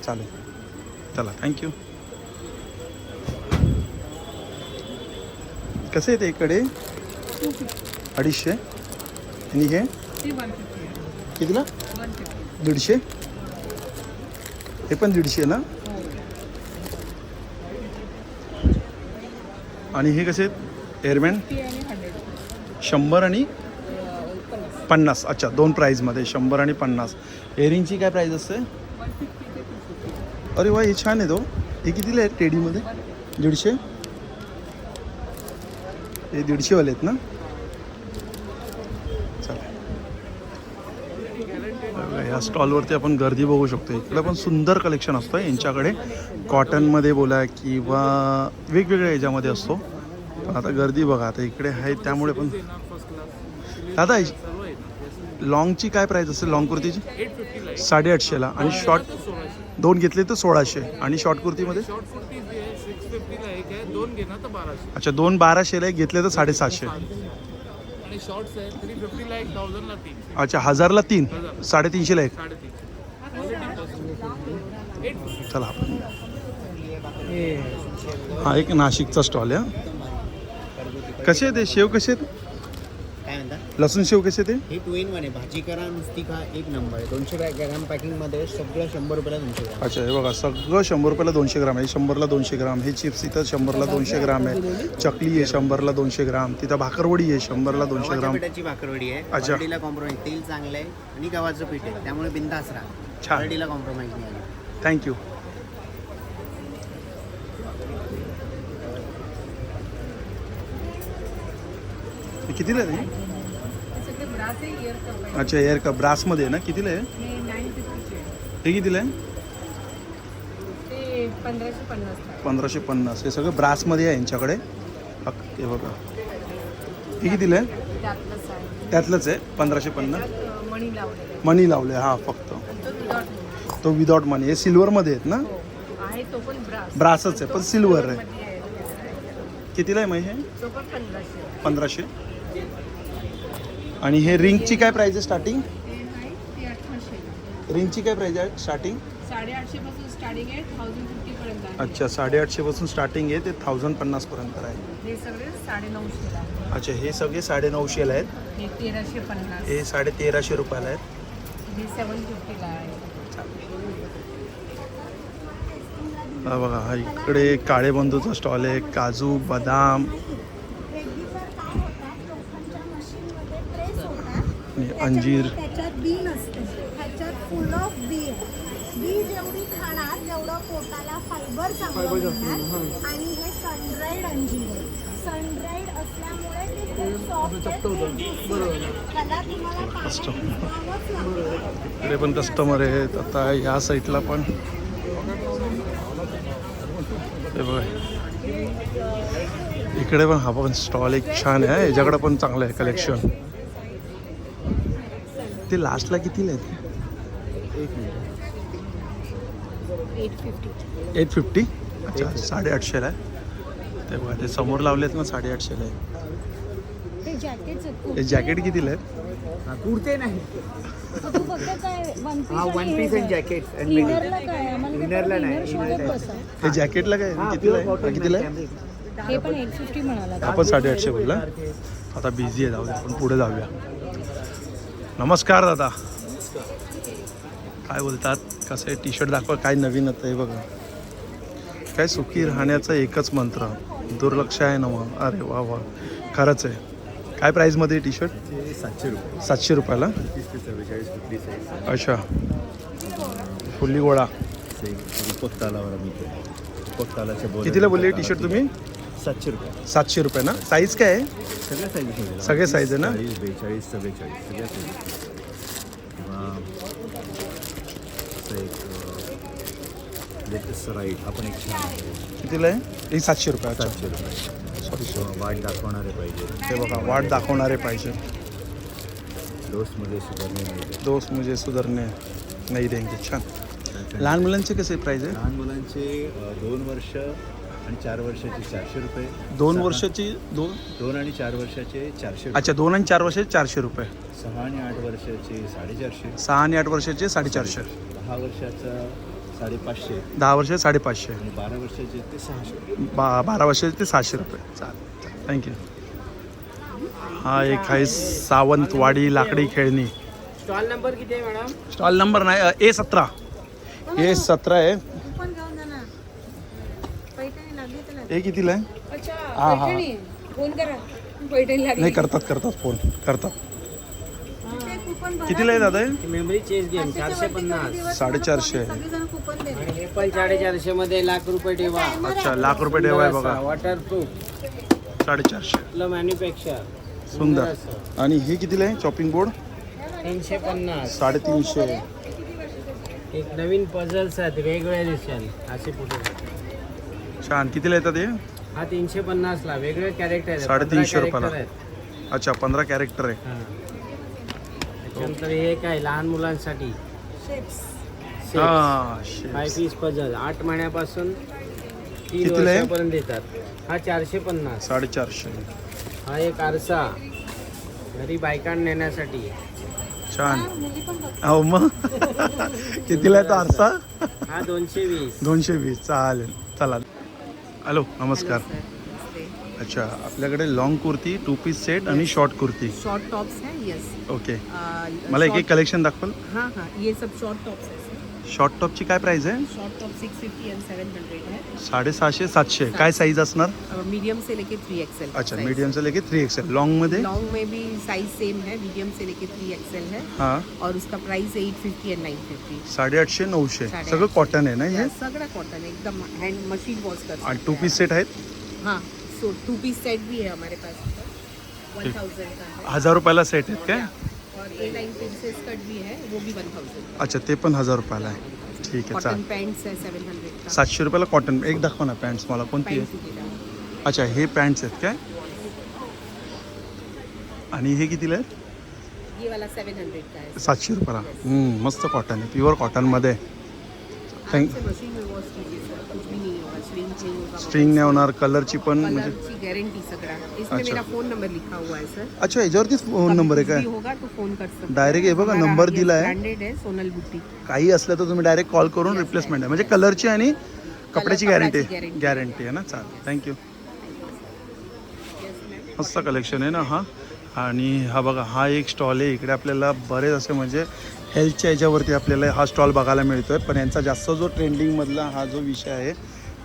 चालेल, चला थँक्यू. कसे आहे ते इकडे? 250. आणि हे कितीला? 150. हे पण 150 ना. आणि हे कसे आहेत एअरमॅन? 100 आणि 50. अच्छा, 2 प्राईजमध्ये 100 आणि 50. इयरिंगची काय प्राईज असते? अरे वा, हे छान आहे तो. हे कितीला आहे टेडीमध्ये? 150. हे 150 वाले आहेत ना. या स्टॉलवरती आपण गर्दी बघू शकतो. इकडे पण सुंदर कलेक्शन असतं यांच्याकडे, कॉटनमध्ये बोला किंवा वेगवेगळ्या याच्यामध्ये असतो. पण आता गर्दी बघा, आता इकडे आहे त्यामुळे पण. दादा लॉंगची काय प्राईस असेल? लॉंग कुर्तीची 850ला. आणि शॉर्ट 2 घेतले तर 1600. आणि शॉर्ट कुर्तीमध्ये? अच्छा, 2 1200ला, एक घेतले तर 750. अच्छा, 1000ला 3, 350ला 1. चला आपण हा एक नाशिकचा स्टॉल आहे. कसे आहे ते शेव? कसे आहेत? काय म्हणता? लसूण शेव कसे ते? हे 2 in 1 आहे. भाजी करा नुसती खा, एक नंबर आहे. 200 ग्रॅम पॅकिंगमध्ये सगळं 100 रुपयाला 200 ग्राम. अच्छा हे बघा, सगळं 100 रुपयाला 200 ग्राम आहे. 100ला 200 ग्राम. हे चिप्स इथं 100ला 200 ग्राम आहे. चकली आहे 100ला 200 ग्राम. तिथं भाकरवडी आहे 100ला 200 ग्राम. पिठाची भाकरवडी आहे. अच्छा. क्वालिटीला कॉम्प्रोमाइज. तेल चांगलं आहे आणि गव्हाचं पीठ आहे, त्यामुळे बिंदास राहा. छान. क्वालिटीला कॉम्प्रोमाइज नाही आहे. थँक्यू. हे कितीला आहे? अच्छा, एअर कप ब्रासमध्ये आहे ना. कितीला आहे? हे कितीला आहे? 1550. हे सगळं ब्रासमध्ये आहे यांच्याकडे. हे बघा, हे कितीला आहे? त्यातलंच आहे 1550. मनी लावले हां फक्त. तो विदाउट मनी. हे सिल्वरमध्ये आहेत ना. ब्रासच आहे पण सिल्वर आहे. कितीला आहे मग हे? 1500. आणि हे रिंगची काय प्राईज आहे स्टार्टिंग? रिंगची काय प्राईज आहे स्टार्टिंग? 850 पासून स्टार्टिंग आहे, 1050 पर्यंत. अच्छा, 850 पासून स्टार्टिंग आहे ते 1050 पर्यंत आहे. हे सगळे 950 ला. अच्छा, हे सगळे 950ला आहेत. हे 1350. हे 1350 रुपयाला आहेत. हे 750 ला आहे. हा बघा, हा इकडे काळे बंधूचा स्टॉल आहे. काजू बदाम अंजीर. त्याच्यात बी नसते, ह्याच्यात फुल ऑफ बी आहे. बी जेवढी खाणार तेवढं पोटाला फायबर चांगलं मिळणार. आणि हे सनड्राईड अंजीर आहे. सनड्राईड असल्यामुळे ते खूप सॉफ्ट आहे. त्याला तुम्हाला इकडे पण कस्टमर आहेत. आता या साईडला पण हे बघा, इकडे पण हा पण स्टॉल एक छान आहे. याच्याकडे पण चांगलं आहे कलेक्शन. ते लास्टला कितीला आहे? 850. अच्छा, 850ला आहे. ते बघा ते समोर लावलेत ना 850ला आहे. ते जॅकेट हे जॅकेट कितीला आहे? कुर्ते नाही. तू फक्त काय वन हा वन पीस अँड जॅकेट इनरला काय आम्हाला इनरला नाही, इनर शोधत बसा. हे जॅकेटला काय कितीला आहे? हा, कितीला आहे? हे पण 850 म्हणाला. आपण 850 बोलला. आता बिझी आहे, जाऊ दे आपण पुढे जाऊया. नमस्कार दादा, काय बोलतात? कसं आहे? टी शर्ट दाखवा, काय नवीन आता आहे बघा. काय सुखी राहण्याचा एकच मंत्र, दुर्लक्ष आहे ना मग. अरे वा वा, खरंच आहे. काय प्राईजमध्ये टी शर्ट? 700 रुपये. 700 रुपयाला. 30 ते 44 कुठली साईज. अच्छा, फुल्ली गोळा. पत्तालावर आम्ही पत्तालाच्या बोल. कितीला बोलले टी शर्ट तुम्ही? 700 रुपये. 700 रुपये ना. साईज काय आहे? सगळ्या साईज. सगळे साईज आहे ना? 40, 42, 44 सगळ्या साईज. किंवा लेटेस्ट राईट आपण एक छान आहे. कितीला आहे? हे 700 रुपये. अच्छा, 700 रुपये. सॉरी. वाट दाखवणारे पाहिजे. हे बघा, वाट दाखवणारे पाहिजे. दोस्तमध्ये सुधारणे नाही. दोस्त मुझे सुधारणे नाही देंगे. छान. लहान मुलांचे कसे प्राईज आहे? लहान मुलांचे 2 वर्ष आणि 4 वर्षाचे 400 रुपये. 2 वर्षाची 2 आणि 4 वर्षाचे 400. अच्छा, 2 आणि 4 वर्षाचे 400 रुपये. 6 आणि 8 वर्षाचे 450. 6 आणि 8 वर्षाचे 450. 10 वर्षाचा 550. 10 वर्ष 550. आणि 12 वर्षाचे ते 600. 12 वर्षाचे ते 700 रुपये. चालेल, थँक्यू. हा एक आहे सावंतवाडी लाकडी खेळणी. स्टॉल नंबर किती आहे मॅडम? स्टॉल नंबर नाही, A17. A17 आहे. पण घेऊन जा ना. पैठणी लागली त्याला. हे कितीला आहे? अच्छा हा हा, पैठणी फोन करा पैठणी लागली. नाही करतात फोन करतात. ते कुपन भरा. कितीला आहे दादा हे? Memory chess game 450. 450 आहे. सगळेजण कुपन देतात. आणि हे पण 450 मध्ये ₹1,00,000 ठेवा. अच्छा, ₹1,00,000 ठेवा आहे बघा. वॉटरप्रूफ 450. आपलं मॅन्युफॅक्चर. सुंदर. आणि हे कितीला आहे? Chopping board 350. 350. एक नवीन पझल्स आहेत वेगवेगळ्या दिवसांनी असे पुढे. छान. कितीला येतात हे? हा 350 ला वेगवेगळे कॅरेक्टर आहेत. 350 15 रुपयाला. character आहेत. अच्छा, 15 कॅरेक्टर आहे. हा. त्याच्यानंतर हे काय लहान मुलांसाठी हा, 5 पीस पझल 8 महिन्यापासून 3 कितीला आहे? वर्षापर्यंत देतात. हा 450. 450. हा एक आरसा घरी बायकांना नेण्यासाठी. छान. हो मग कितीला आहे तो आरसा? हा 220. 220. चालेल, चला. हॅलो, नमस्कार. अच्छा, आपल्याकडे लॉंग कुर्ती, 2 पीस सेट आणि शॉर्ट कुर्ती. शॉर्ट टॉप्स हैं यस. ओके, मला एक कलेक्शन दाखवाल? हाँ हाँ ये सब शॉर्ट टॉप्स हैं सर. शॉर्ट टॉपची काय प्राइस आहे? शॉर्ट टॉप 650 एंड 700 है. 750 700. काय साईज असणार? मीडियम से लेके 3XL. अच्छा, मीडियम से लेके 3XL. लॉन्ग मध्ये? लॉन्ग में भी साइज सेम है, मीडियम से लेके 3XL है. हाँ. और उसका प्राइस 850 एंड 950. 850 900. सगळं कॉटन आहे ना हे? सगळा कॉटन एकदम हैंड मशीन वॉश कर. आणि 2 पीस सेट आहेत? हाँ, सो 2 पीस सेट भी है हमारे पास. 1000 का है. 1000 रुपयाला सेट आहेत काय? और A9 प्रिंसेस कट भी है, वो भी 1000. अच्छा, ते पण 1000 रुपयाला आहे. ठीक आहे, कॉटन चालेल. पैंट्स है 700 का. 700 रुपयाला कॉटन. एक दाखवा ना पॅन्ट्स मला, कोणती आहे? अच्छा, हे पॅन्ट्स आहेत काय? आणि हे कितीला आहे? ये वाला 700 का है. 700 रुपयाला. मस्त कॉटन आहे, प्युअर कॉटनमध्ये. थँक. मशीन में वॉश कीजिए सर, कुछ भी नहीं होगा, स्ट्रिंग नहीं होगा. स्ट्रिंग नाही होणार, कलरची पण म्हणजे. कलर की गारंटी सगळा. इसमें अच्छा. मेरा फोन नंबर लिखा हुआ है सर. अच्छा, याच्यावरतीच फोन नंबर आहे कुछ भी काय? होगा तो फोन कर सकते. डायरेक्ट हे बघा, नंबर दिला आहे. ब्रँडेड है सोनल बुटीक. काही असलं तर तुम्ही डायरेक्ट कॉल करून रिप्लेसमेंट आहे म्हणजे कलरची आणि कपड्याची गॅरंटी. guarantee. गॅरंटी आहे ना. चालेल, थँक्यू. मस्त कलेक्शन आहे ना हा. आणि हा बघा, हा एक स्टॉल आहे. इकडे आपल्याला बरेच असे म्हणजे हेल्थच्या याच्यावरती आपल्याला हा स्टॉल बघायला मिळतोय. पण यांचा जास्त जो ट्रेंडिंगमधला हा जो विषय आहे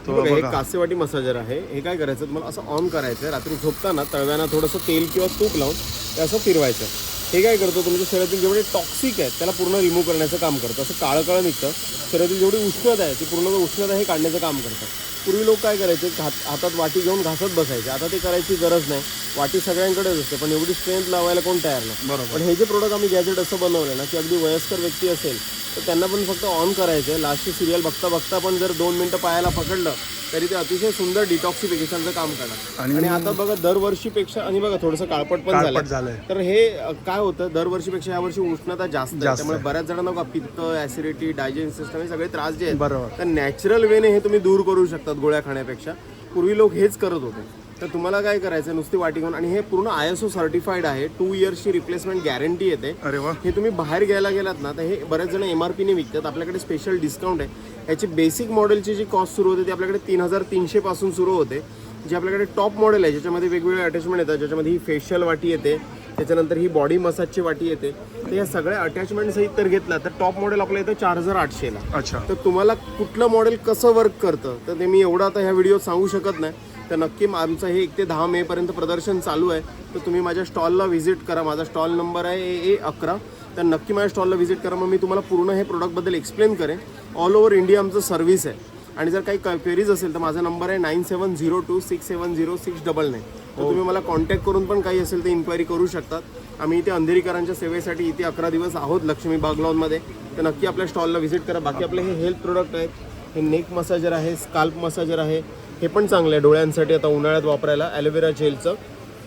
तो हे बघा. कासेवाटी मसाजर आहे. हे काय करायचं, तुम्हाला असं ऑन करायचं आहे. रात्री झोपताना तळव्यानं थोडंसं तेल किंवा तूप लावून ते असं फिरवायचं. हे काय करतं, तुमच्या शरीरातील जेवढे टॉक्सिक आहेत त्याला पूर्ण रिमूव्ह करण्याचं काम करतं. असं काळं काळं निघतं. शरीरातील जेवढी उष्णता आहे ती पूर्ण उष्णता हे काढण्याचं काम करतं. पूर्वी लोक काय करायचे, हातात वाटी घेऊन घासत बसायचे. आता ते करायची गरज नाही. वाटी सगळ्यांकडेच असते, पण एवढी स्ट्रेंथ लावायला कोण तयार नाही. बरोबर. पण हे जे प्रोडक्ट आम्ही गॅजेट असं बनवलं ना, की अगदी वयस्कर व्यक्ती असेल तर त्यांना पण फक्त ऑन करायचं आहे. लास्टची सिरियल बघता बघता पण जर 2 मिनटं पायाला पकडलं तरी ते अतिशय सुंदर डिटॉक्सिफिकेशनचं काम करणार. आणि आता बघा दरवर्षीपेक्षा, आणि बघा थोडंसं काळपट पण झालंय. तर हे काय होतं, दरवर्षीपेक्षा यावर्षी उष्णता जास्त आहे. त्यामुळे बऱ्याच जणांना बघा पित्त, ऍसिडिटी, डायजेशन सिस्टम हे सगळे त्रास जे आहेत, बरोबर. तर नॅचरल वेने हे तुम्ही दूर करू शकतात गोळ्या खाण्यापेक्षा. पूर्वी लोक हेच करत होते. तर तुम्हाला काय करायचं नुसती वाटी घेऊन, आणि हे पूर्ण ISO सर्टिफाईड आहे, 2 इयर्सची रिप्लेसमेंट गॅरंटी येते. अरे वा. हे तुम्ही बाहेर घ्यायला गेलात ना तर हे बरेच जण MRPने विकतात. आपल्याकडे स्पेशल डिस्काउंट आहे. याची बेसिक मॉडेलची जी कॉस्ट सुरू होते ती आपल्याकडे 3300 पासून सुरू होते. जे आपल्याकडे टॉप मॉडेल आहे ज्याच्यामध्ये वेगवेगळे अटॅचमेंट येतात, ज्याच्यामध्ये ही फेशियल वाटी येते, त्याच्यानंतर ही बॉडी मसाजची वाटी येते. तर या सगळ्या अटॅचमेंट सहित तर घेतला तर टॉप मॉडेल आपल्या इथं 4800ला. अच्छा. तर तुम्हाला कुठलं मॉडेल कसं वर्क करतं तर ते मी एवढं आता ह्या व्हिडिओत सांगू शकत नाही. तर नक्की आमचं हे 1 ते 10 मे पर्यंत प्रदर्शन चालू आहे. तर तुम्ही माझ्या स्टॉलला व्हिजिट करा. माझा स्टॉल नंबर आहे AA11. तर नक्की माझ्या स्टॉलला व्हिजिट करा. मग मी तुम्हाला पूर्ण हे प्रोडक्टबद्दल एक्सप्लेन करेन. ऑल ओव्हर इंडिया आमचं सर्व्हिस आहे. आणि जर काही क्वेरीज असेल तर माझा नंबर आहे 9702670699. तर तुम्ही मला कॉन्टॅक्ट करून पण काही असेल तर इन्क्वायरी करू शकतात. आम्ही इथे अंधेरीकरांच्या सेवेसाठी इथे 11 दिवस आहोत लक्ष्मी बाग लॉनमध्ये. तर नक्की आपल्या स्टॉलला व्हिजिट करा. बाकी आपले हे हेल्थ प्रोडक्ट आहेत. हे नेक मसाजर आहे, स्काल्प मसाजर आहे. हे पण चांगलं आहे डोळ्यांसाठी आता उन्हाळ्यात वापरायला. ॲलोवेरा जेलचं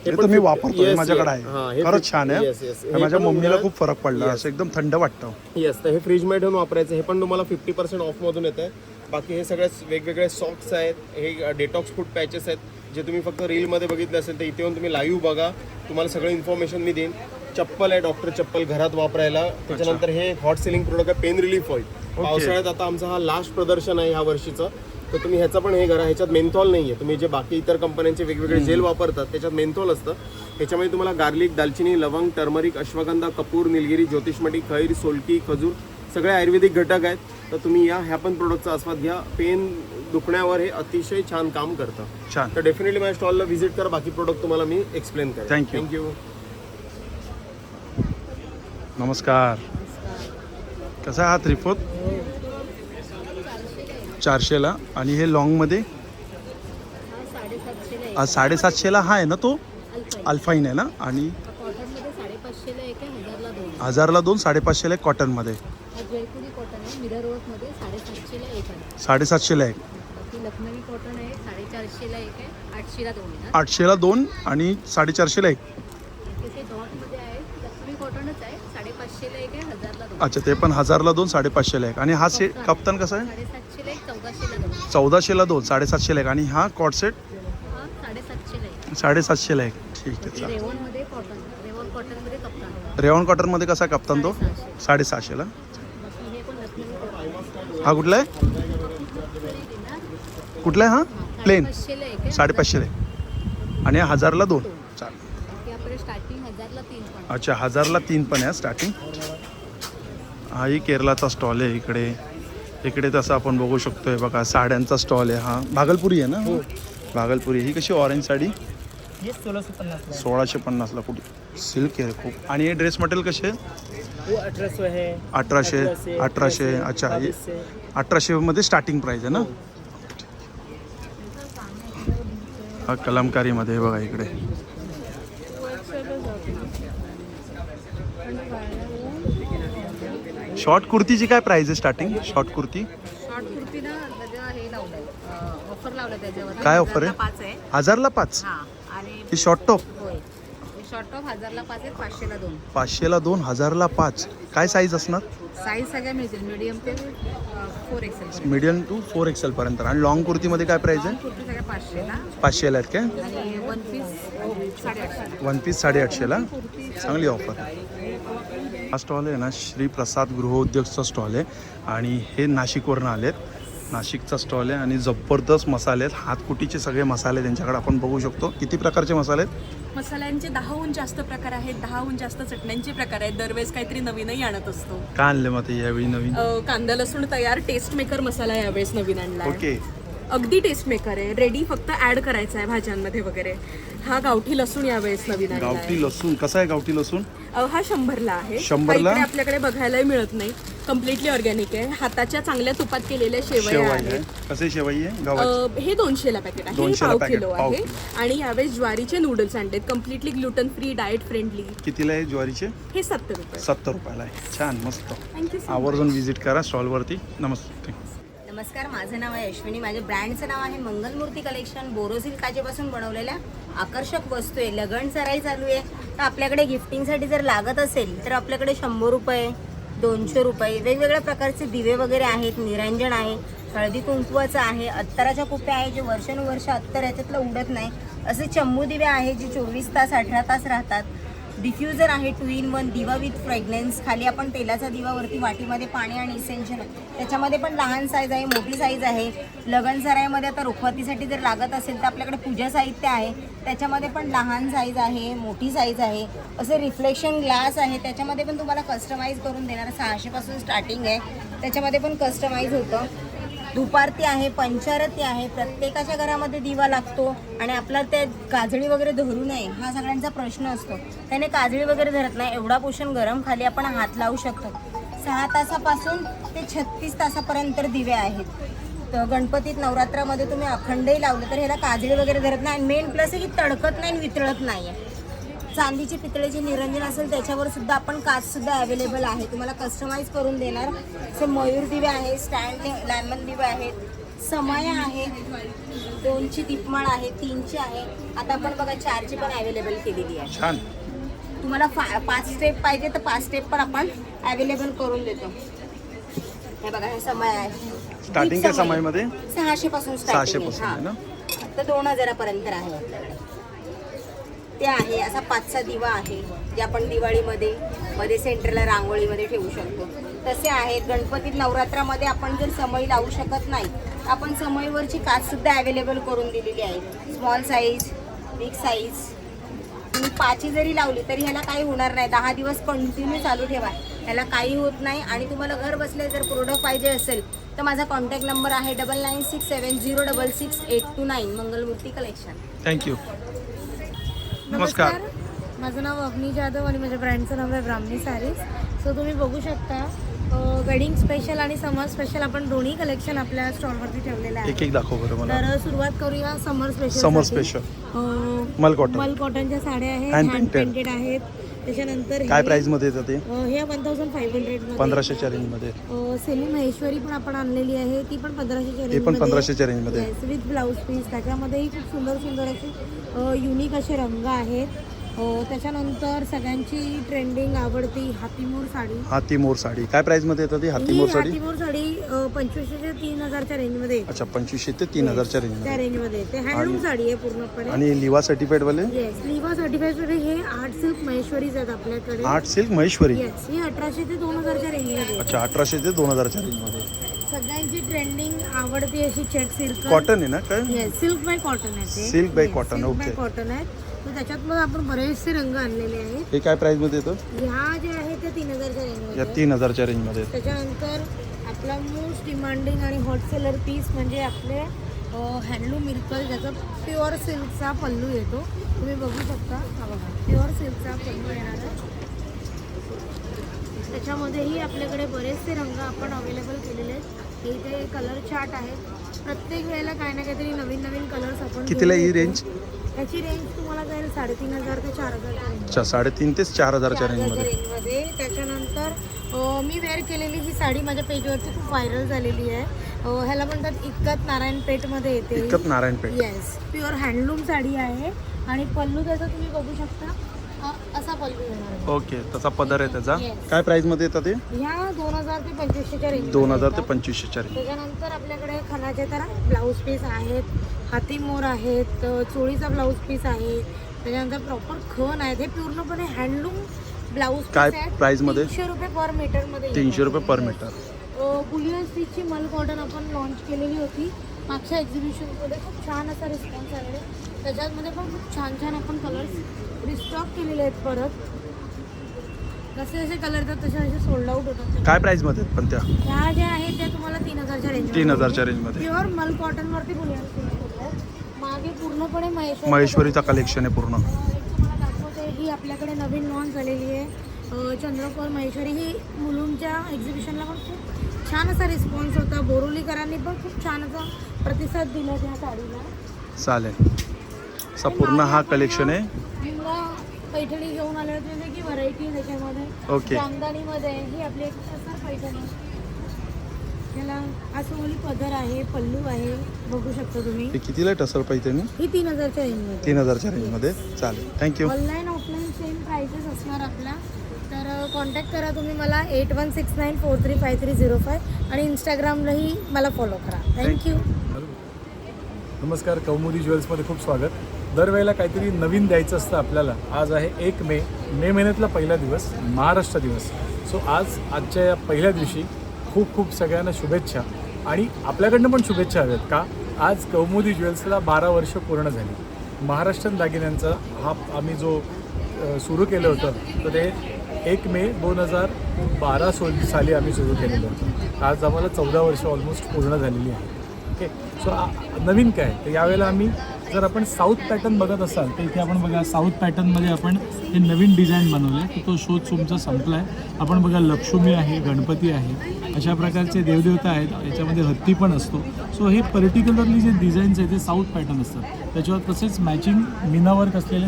हे तर मी वापरतो, माझ्याकडे आहे. खरंच छान आहे. माझ्या मम्मीला खूप फरक पडला. असं एकदम थंड वाटतं. येस. तर हे फ्रीजमध्ये ठेवून वापरायचं. हे पण तुम्हाला 50% ऑफमधून येतं आहे. बाकी हे सगळे वेगवेगळे सॉक्स आहेत. हे डेटॉक्स फूड पॅचेस आहेत जे तुम्ही फक्त रीलमध्ये बघितले असेल तर इथे येऊन तुम्ही लाईव्ह बघा. तुम्हाला सगळं इन्फॉर्मेशन मी देईन. चप्पल आहे, डॉक्टर चप्पल घरात वापरायला. त्याच्यानंतर हे हॉट सिलिंग प्रोडक्ट आहे, पेन रिलीफ ऑइल. पावसाळ्यात आता आमचं हा लास्ट प्रदर्शन आहे ह्या वर्षीचं. तर तुम्ही ह्याचं पण हे करा. ह्याच्यात मेन्थॉल नाही आहे. तुम्ही जे बाकी इतर कंपन्यांचे वेगवेगळे जेल वापरतात त्याच्यात मेन्थॉल असतं. ह्याच्यामध्ये तुम्हाला गार्लिक, दालचिनी, लवंग, टर्मरिक, अश्वगंधा, कपूर, निलगिरी, ज्योतिषमठी, खैर, सोलटी, खजूर सगळे आयुर्वेदिक घटक आहेत. तर तुम्ही ह्या पण प्रोडक्टचा आस्वाद घ्या. पेन दुखण्यावर हे अतिशय छान काम करतं. छान. तर डेफिनेटली माझ्या स्टॉलला व्हिजिट करा. बाकी प्रोडक्ट तुम्हाला मी एक्सप्लेन करेन. थँक्यू. थँक्यू. नमस्कार. कसा हा त्रिफोत? 400ला. आणि हे लॉंगमध्ये 750ला हा आहे ना, तो अल्फाईन आहे ना. आणि 1000ला 2, 550ला 1 कॉटनमध्ये. 750ला 1. 800ला 2 आणि 450ला 1. अच्छा, ते पण 1000ला 2, 550ला 1. आणि हा सेट कप्तान कसा आहे? 1400ला 2, 750ला 1. आणि हा कॉट सेट 750ला 1. ठीक आहे, चालेल. रेवॉन कॉटनमध्ये कसा आहे कप्तान? तो 650ला. हा कुठला आहे? कुठला आहे हा? प्लेन 550ला 1. आणि 1000ला 2. चालेल. अच्छा, 1000ला 3 पण आहे स्टार्टिंग. हाही केरलाचा स्टॉल आहे. इकडे तसं आपण बघू शकतोय बघा, साड्यांचा स्टॉल आहे. हा भागलपुरी आहे ना? भागलपुरी. ही कशी ऑरेंज साडी? 1650ला. कुठे सिल्क आहे खूप. आणि हे ड्रेस मटेरियल कसे आहे? 1800. अच्छा, 1800 स्टार्टिंग प्राइस आहे ना? हा कलमकारीमध्ये बघा इकडे. शॉर्ट कुर्तीची काय प्राइस आहे स्टार्टिंग? शॉर्ट कुर्ती ना त्याच्या हे लावलंय, ऑफर लावलं त्याच्यावर. काय ऑफर आहे? 1000ला 5. आणि ही शॉर्ट टॉप शॉर्ट टॉप 1000ला 5 आहे, 500ला 2. 500ला 2, 1000ला 5. काय साईज असणार? साईज सगळ्या मिळतील, मीडियम ते 4XL. मीडियम टू 4XL पर्यंत. आणि लॉंग कुर्तीमध्ये काय प्राइस आहे? कुर्ती सगळ्या 500ला. 500ला आहेत काय? आणि वन पीस 850. 1 पीस 850ला. चांगली ऑफर. हा स्टॉल आहे ना, श्री प्रसाद गृहोद्योगचा स्टॉल आहे. आणि हे नाशिकवरनं आलेत. नाशिकचा स्टॉल आहे आणि जबरदस्त मसाले आहेत. हातकुटीचे सगळे मसाले त्यांच्याकडे आपण बघू शकतो. किती प्रकारचे मसाले आहेत? मसाल्यांचे 10हून जास्त प्रकार आहेत. 10हून जास्त चटण्यांचे प्रकार आहेत. दरवेळेस काहीतरी नवीनही आणत असतो. काय आणले मग ते यावेळी नवीन? कांदा लसूण तयार टेस्ट मेकर मसाला यावेळेस नवीन आणला. ओके. अगदी टेस्ट मेकर आहे. रेडी फक्त ऍड करायचा आहे भाज्यांमध्ये वगैरे. हा गावठी लसूण यावेळेस नवीन आणला आहे. गावठी लसूण कसा आहे? गावठी लसूण हा 100ला आहे. 100ला? हा आपल्याकडे बघायलाही मिळत नाही. कम्प्लिटली ऑर्गॅनिक आहे. हाताच्या चांगल्या तुपात केलेल्या शेवया आहेत. कसे शेवई आहे गावाची? हे 200ला पॅकेट आहे. 200ला हे पॅकेट, किलो पाव आहे. आणि यावेळेस ज्वारीचे नूडल्स आणलेत, completely gluten free, diet friendly. कितीला आहे ज्वारीचे? हे 70 रुपये. 70 रुपयाला आहे. छान, मस्त. थँक्यू. आवर्जून व्हिजिट करा स्टॉलवरती. नमस्ते. नमस्कार, माझं नाव आहे अश्विनी. माझ्या ब्रँडचं नाव आहे मंगलमूर्ती कलेक्शन. बोरोसिल काचेपासून बनवलेल्या आकर्षक वस्तू आहे. लगन सराई चालू आहे, तर आपल्याकडे गिफ्टिंगसाठी जर लागत असेल तर आपल्याकडे 100 रुपये, 200 रुपये वेगवेगळ्या प्रकारचे दिवे वगैरे आहेत, निरंजन आहे. हळदी कुंकवाचं आहे, अत्तराच्या कुप्या आहे जे वर्षानुवर्ष अत्तर याच्यातलं उडत नाही, असे चंबू दिवे आहे जे 24 तास 18 तास राहतात. डिफ्युजर आहे 2 in 1 दिवा विथ फ्रेग्रन्स. खाली आपण तेलाचा दिवा, वरती वाटीमध्ये पाणी आणि इसेन्शियल. त्याच्यामध्ये पण लहान साईज आहे, मोठी साईज आहे. लगन सराईमध्ये आता रुखवतीसाठी जर लागत असेल तर आपल्याकडे पूजा साहित्य आहे, त्याच्यामध्ये पण लहान साईज आहे, मोठी साईज आहे. असे रिफ्लेक्शन ग्लास आहे, त्याच्यामध्ये पण तुम्हाला कस्टमाइज करून देणार. 600 पासून स्टार्टिंग आहे, त्याच्यामध्ये पण कस्टमाइज होतं. धुपारती आहे, पंचारती आहे. प्रत्येकाच्या घरामध्ये दिवा लागतो आणि आपला ते काजळी वगैरे धरू नये हा सगळ्यांचा प्रश्न असतो. त्याने काजळी वगैरे धरत नाही. एवढा पोषण गरम खाली आपण हात लावू शकतो. 6 तासापासून ते 36 तासापर्यंत दिवे आहेत. तर गणपतीत नवरात्रामध्ये तुम्ही अखंडही लावलं तर ह्याला काजळी वगैरे धरत नाही. आणि मेन प्लस आहे की तडकत नाही आणि वितळत नाही आहे. चांदीची पितळेची निरंजन असेल त्याच्यावर सुद्धा आपण काचसुद्धा अवेलेबल आहे, तुम्हाला कस्टमाइज करून देणार. असे मयूर दिवे आहे, स्टँड लॅमन दिवे आहेत, समया आहे, 2ची दीपमाळ आहे, 3ची आहे. आता आपण बघा 4ची पण अवेलेबल केलेली आहे. छान. तुम्हाला 5 स्टेप पाहिजे तर 5 स्टेप पण आपण अवेलेबल करून देतो. हे बघा हे समय आहे. स्टार्टिंग काय समयमध्ये 600 पासून 600 पासून आहे ना. आता 2000 पर्यंत आहे आपल्याकडे. ते आहे असा 5चा दिवा आहे जे आपण दिवाळीमध्ये सेंटरला रांगोळीमध्ये ठेवू शकतो. तसे आहेत. गणपतीत नवरात्रामध्ये आपण जर समई लावू शकत नाही, आपण समईवरची काचसुद्धा अवेलेबल करून दिलेली आहे. Small size, big size. तुम्ही 5 जरी लावली तरी ह्याला काही होणार नाही. 10 दिवस कंटिन्यू चालू ठेवा, ह्याला काही होत नाही. आणि तुम्हाला घर बसले जर प्रोडक्ट पाहिजे असेल तर माझा कॉन्टॅक्ट नंबर आहे 9967066829 मंगलमूर्ती कलेक्शन. थँक्यू. नमस्कार. माझं नाव अग्नी जाधव आणि माझ्या ब्रँडचं नाव आहे ब्राह्मणी सारीज. सो तुम्ही बघू शकता वेडिंग स्पेशल आणि समर स्पेशल आपण दोन्ही कलेक्शन आपल्या स्टॉलवरती ठेवलेलं आहे. एक दाखव बरं मला. तर सुरुवात करूया समर स्पेशल. मल कॉटन. मल कॉटनच्या साड्या आहेत, Hand हँड painted. पेंटेड आहेत. त्याच्यानंतर काय प्राइस मध्ये येतं ते? हे 1500 1500च्या रेंज मध्ये. सेमी महेश्वरी पण आपण आणलेली आहे, ती पण 1500च्या ते पण 1500च्या रेंज मध्ये. With blouse piece. त्याच्यामध्येही खूप सुंदर सुंदर असे युनिक असे रंग आहेत. त्याच्यानंतर सगळ्यांची ट्रेंडिंग आवडती हातीमोर साडी. हातीमोर साडी काय प्राइस मध्ये येतं ती हातीमोर साडी? हातीमोर साडी 2500 ते 3000च्या रेंजमध्ये. अच्छा 2500 ते 3000च्या रेंज त्या मध्ये. रेंजमध्ये ते हँडलूम साडी आहे पूर्णपणे. आणि लिवा सर्टिफाईड वाले? येस, लिवा सर्टिफाईड मध्ये हे 8 सिल्क महेश्वरीज आहेत आपल्याकडे. 8 सिल्क महेश्वरी. येस, ही 1800 ते 2000च्या रेंजमध्ये. अच्छा 1800 ते 2000च्या रेंज मध्ये. सगळ्यांची ट्रेंडिंग आवडती अशी चेक सिल्क कॉटन आहे ना काय? येस, सिल्क बाय कॉटन आहे ते. Silk bye cotton. Okay. Cotton आहे. तर त्याच्यात मग आपण बरेचसे रंग आणलेले आहेत. हे काय प्राइस मध्ये येतं? ह्या ज्या आहेत त्या 3000च्या रेंजमध्ये. या 3000च्या रेंज मध्ये. त्याच्यानंतर आपला मोस्ट डिमांडिंग आणि हॉटसेलर पीस म्हणजे आपले हँडलूम मिरकल, ज्याचा प्युअर सिल्कचा पल्लू येतो. तुम्ही बघू शकता, हा बघा प्युअर सिल्कचा पल्लू येणार आहे. त्याच्यामध्येही आपल्याकडे बरेचसे रंग आपण अवेलेबल केलेले आहेत. इथे कलर चार्ट आहेत. प्रत्येक वेळेला काही ना काहीतरी नवीन नवीन कलर्स आपण. कितीला ही रेंज? त्याची रेंज तुम्हाला जाईल 3500 ते 4000. अच्छा 3500 ते 4000च्या रेंज मध्ये. रेंजमध्ये. त्याच्यानंतर मी वेअर केलेली ही साडी माझ्या पेजवरती खूप व्हायरल झालेली आहे. ह्याला म्हणतात इतकत नारायणपेठमध्ये येते. इतकत Narayanpeth. Yes, pure handloom sari आहे. आणि पल्लू त्याचा तुम्ही बघू शकता असा पल्लू येणार. ओके, तसा पदर आहे त्याचा. Yes. काय प्राइस मध्ये येतं ते? ह्या 2000 ते 2500च्या रेंज. 2000 ते 2500च्या रेंज. त्याच्यानंतर आपल्याकडे खणाचे तर ब्लाऊज पीस आहेत, हातीमोर आहेत, चोळीचा ब्लाऊज पीस आहे. त्याच्यानंतर प्रॉपर खण आहेत. हे पूर्णपणे हँडलूम ब्लाऊज पीस काय आहेत. प्राइस मध्ये? 300 रुपये पर मीटर मध्ये. 300 रुपये पर मीटर. बुलियन स्टिचची मल कॉटन आपण लॉन्च केलेली होती मागच्या एक्झिबिशनमध्ये. खूप छान असा रिस्पॉन्स आलेला आहे. त्याच्यामध्ये पण खूप छान छान आपण कलर्स रिस्टॉक केलेले आहेत. परत जसे जसे कलर येतात तसे तसे सोल्ड आउट होतात. काय प्राइस मध्ये पण त्या? ह्या ज्या आहेत त्या तुम्हाला 3000च्या रेंज. 3000च्या रेंज मध्ये. प्युअर मल कॉटन वरती बुलियन स्टिच होतात. मागे पूर्णपणे महेश्वरीचा कलेक्शन आहे पूर्ण. तुम्हाला दाखवते ही आपल्याकडे नवीन लॉन्च झालेली आहे. चंद्रकोर महेश्वरी. ही मुलुंडच्या एक्झिबिशनला पण खूप छान असा रिस्पॉन्स होता. बोरोलीकरांनी पण खूप छान असा प्रतिसाद दिला त्या साडीला. चालेल. असा पूर्ण हा कलेक्शन आहे. पैठणी घेऊन आले होते की व्हरायटी त्याच्यामध्ये. ओके. जामदानीमध्ये ही आपली एक असं पैठणी. त्याला असं ओली पदर आहे, पल्लू आहे, बघू शकता तुम्ही. हे कितीला टसल पैठणी? ही 3000च्या रेंजमध्ये. 3000च्या रेंज मध्ये. चालेल, thank you. Online offline same prices असणार आपला. तर कॉन्टॅक्ट करा तुम्ही मला 8169435305 आणि इंस्टाग्रामलाही मला फॉलो करा. थँक्यू. नमस्कार, कौमुदी ज्वेल्समध्ये खूप स्वागत. दरवेळेला काहीतरी नवीन द्यायचं असतं आपल्याला. आज आहे 1 मे महिन्यातला पहिला दिवस, महाराष्ट्र दिवस. सो आजच्या या पहिल्या दिवशी खूप खूप सगळ्यांना शुभेच्छा आणि आपल्याकडनं पण शुभेच्छा हव्यात का आज कौमुदी ज्वेल्सला 12 वर्ष पूर्ण झाली. महाराष्ट्रीयन दागिन्यांचा हा आम्ही जो सुरू केलं होतं तर ते 1 मे 2012 साली आम्ही सुरू केलेलं होतं. आज आम्हाला 14 वर्ष ऑलमोस्ट पूर्ण झालेली आहे. ओके, सो नवीन काय तर यावेळेला आम्ही जर आपण साऊथ पॅटर्न बघत असाल तर इथे आपण बघा साऊथ पॅटर्नमध्ये आपण हे नवीन डिझाईन बनवलं आहे की तो शोध तुमचा संपला आहे. आपण बघा लक्ष्मी आहे, गणपती आहे, अशा प्रकारचे देवदेवता आहेत. याच्यामध्ये हत्ती पण असतो. सो हे पर्टिक्युलरली जे डिझाईन्स आहेत ते साऊथ पॅटर्न असतात. त्याच्यावर तसेच मॅचिंग मीनावर्क असलेले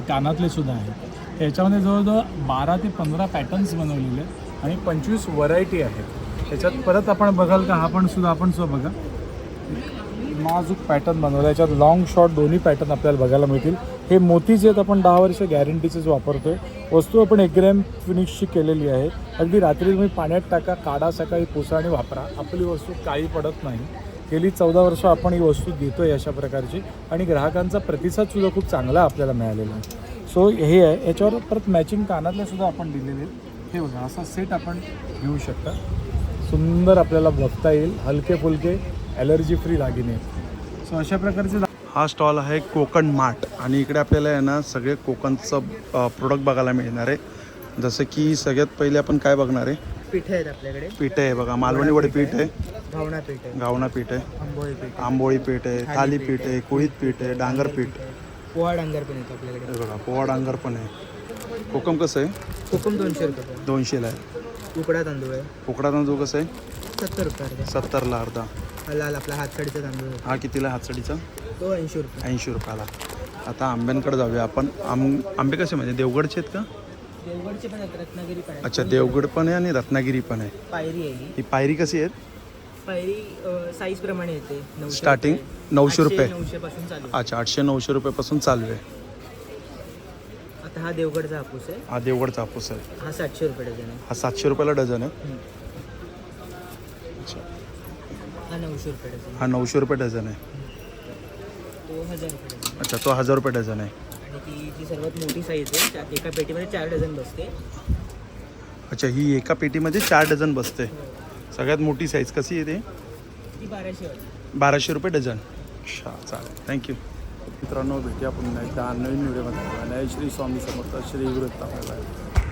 कानातले सुद्धा आहेत. याच्यामध्ये जवळजवळ 12 ते 15 पॅटर्न्स बनवलेले आहेत आणि 25 व्हरायटी आहेत. त्याच्यात परत आपण बघाल का आपण सुद्धा बघा नाजूक पॅटर्न बनवला. याच्यात लॉंग शॉर्ट दोन्ही पॅटर्न आपल्याला बघायला मिळतील. हे मोतीचे आहेत, आपण 10 वर्ष गॅरंटीचेच वापरतोय. वस्तू आपण 1 ग्रॅम फिनिशची केलेली आहे. अगदी रात्री तुम्ही पाण्यात टाका, काढा, सकाळी पुसा आणि वापरा. आपली वस्तू काळी पडत नाही. गेली 14 वर्ष आपण ही वस्तू देतोय अशा प्रकारची आणि ग्राहकांचा प्रतिसादसुद्धा खूप चांगला आपल्याला मिळालेला आहे. सो हे आहे. याच्यावर परत मॅचिंग कानातले सुद्धा आपण दिलेले आहेत. हे बघा असा सेट आपण घेऊ शकता. सुंदर आपल्याला बघता येईल. हलके फुलके ॲलर्जी फ्री दागिने. सो अशा प्रकारचे हा स्टॉल आहे कोकण मार्ट आणि इकडे आपल्याला आहे ना सगळे कोकणचं प्रोडक्ट बघायला मिळणार आहे. जसं की सगळ्यात पहिले आपण काय बघणार आहे, पिठे आहेत आपल्याकडे. पीठ आहे बघा, मालवणी वडे पीठ आहे, घावणा पीठ आहे, गावना पीठ आहे, आंबोळी पीठ, आंबोळी पीठ आहे, थालीपीठ आहे, कुळीत पीठ आहे, डांगर पीठ, पोहा डांगर पण येतो आपल्याकडे. हे बघा पोहा डांगर पण आहे. कोकम कसं आहे? कोकम 200 रुपये. 200ला आहे. उकडा तांदूळ आहे. उकडा तांदूळ कसं आहे? 70 रुपये अर्धा. 70ला अर्धा. लाल आपला हातसडीचा तांदूळ आहे. हा कितीला हातसडीचा? तो 80 रुपये. 80 रुपयाला. आता आंब्यांकडे जाऊया आपण. आंबे कसे म्हणजे देवगडचे आहेत का? देवगडचे पण आहेत, रत्नागिरी पण आहे. अच्छा, देवगड पण आहे आणि रत्नागिरी पण आहे. पायरी आहे ही पायरी कशी आहेत? पायरी साईज प्रमाणे येते. 900 स्टार्टिंग 900 रुपये. 900 पासून चालू. अच्छा, 800-900 रुपयापासून चालू आहे. आता हा देवगडचा हापूस आहे. हा देवगडचा हापूस आहे. हा 700 रुपये डझन आहे. हा 700 रुपयाला डझन आहे. अच्छा, हा 900 रुपये डझन. हा 900 रुपये डझन आहे. तो 1000 रुपये डझन. अच्छा, तो 1000 रुपये डझन आहे. आणि ती जी सर्वात मोठी साईज आहे एका पेटीमध्ये 4 डझन बसते. अच्छा, ही एका पेटीमध्ये 4 डझन बसते. सगळ्यात मोठी साईज कशी आहे ती? ती 1200 1200 रुपये डझन. अच्छा, चालेल, थँक्यू. मित्रांनो, भेटूया पुन्हा एकदा नवीन व्हिडिओमध्ये. श्री स्वामी समर्थ, श्री गुरुदत्त.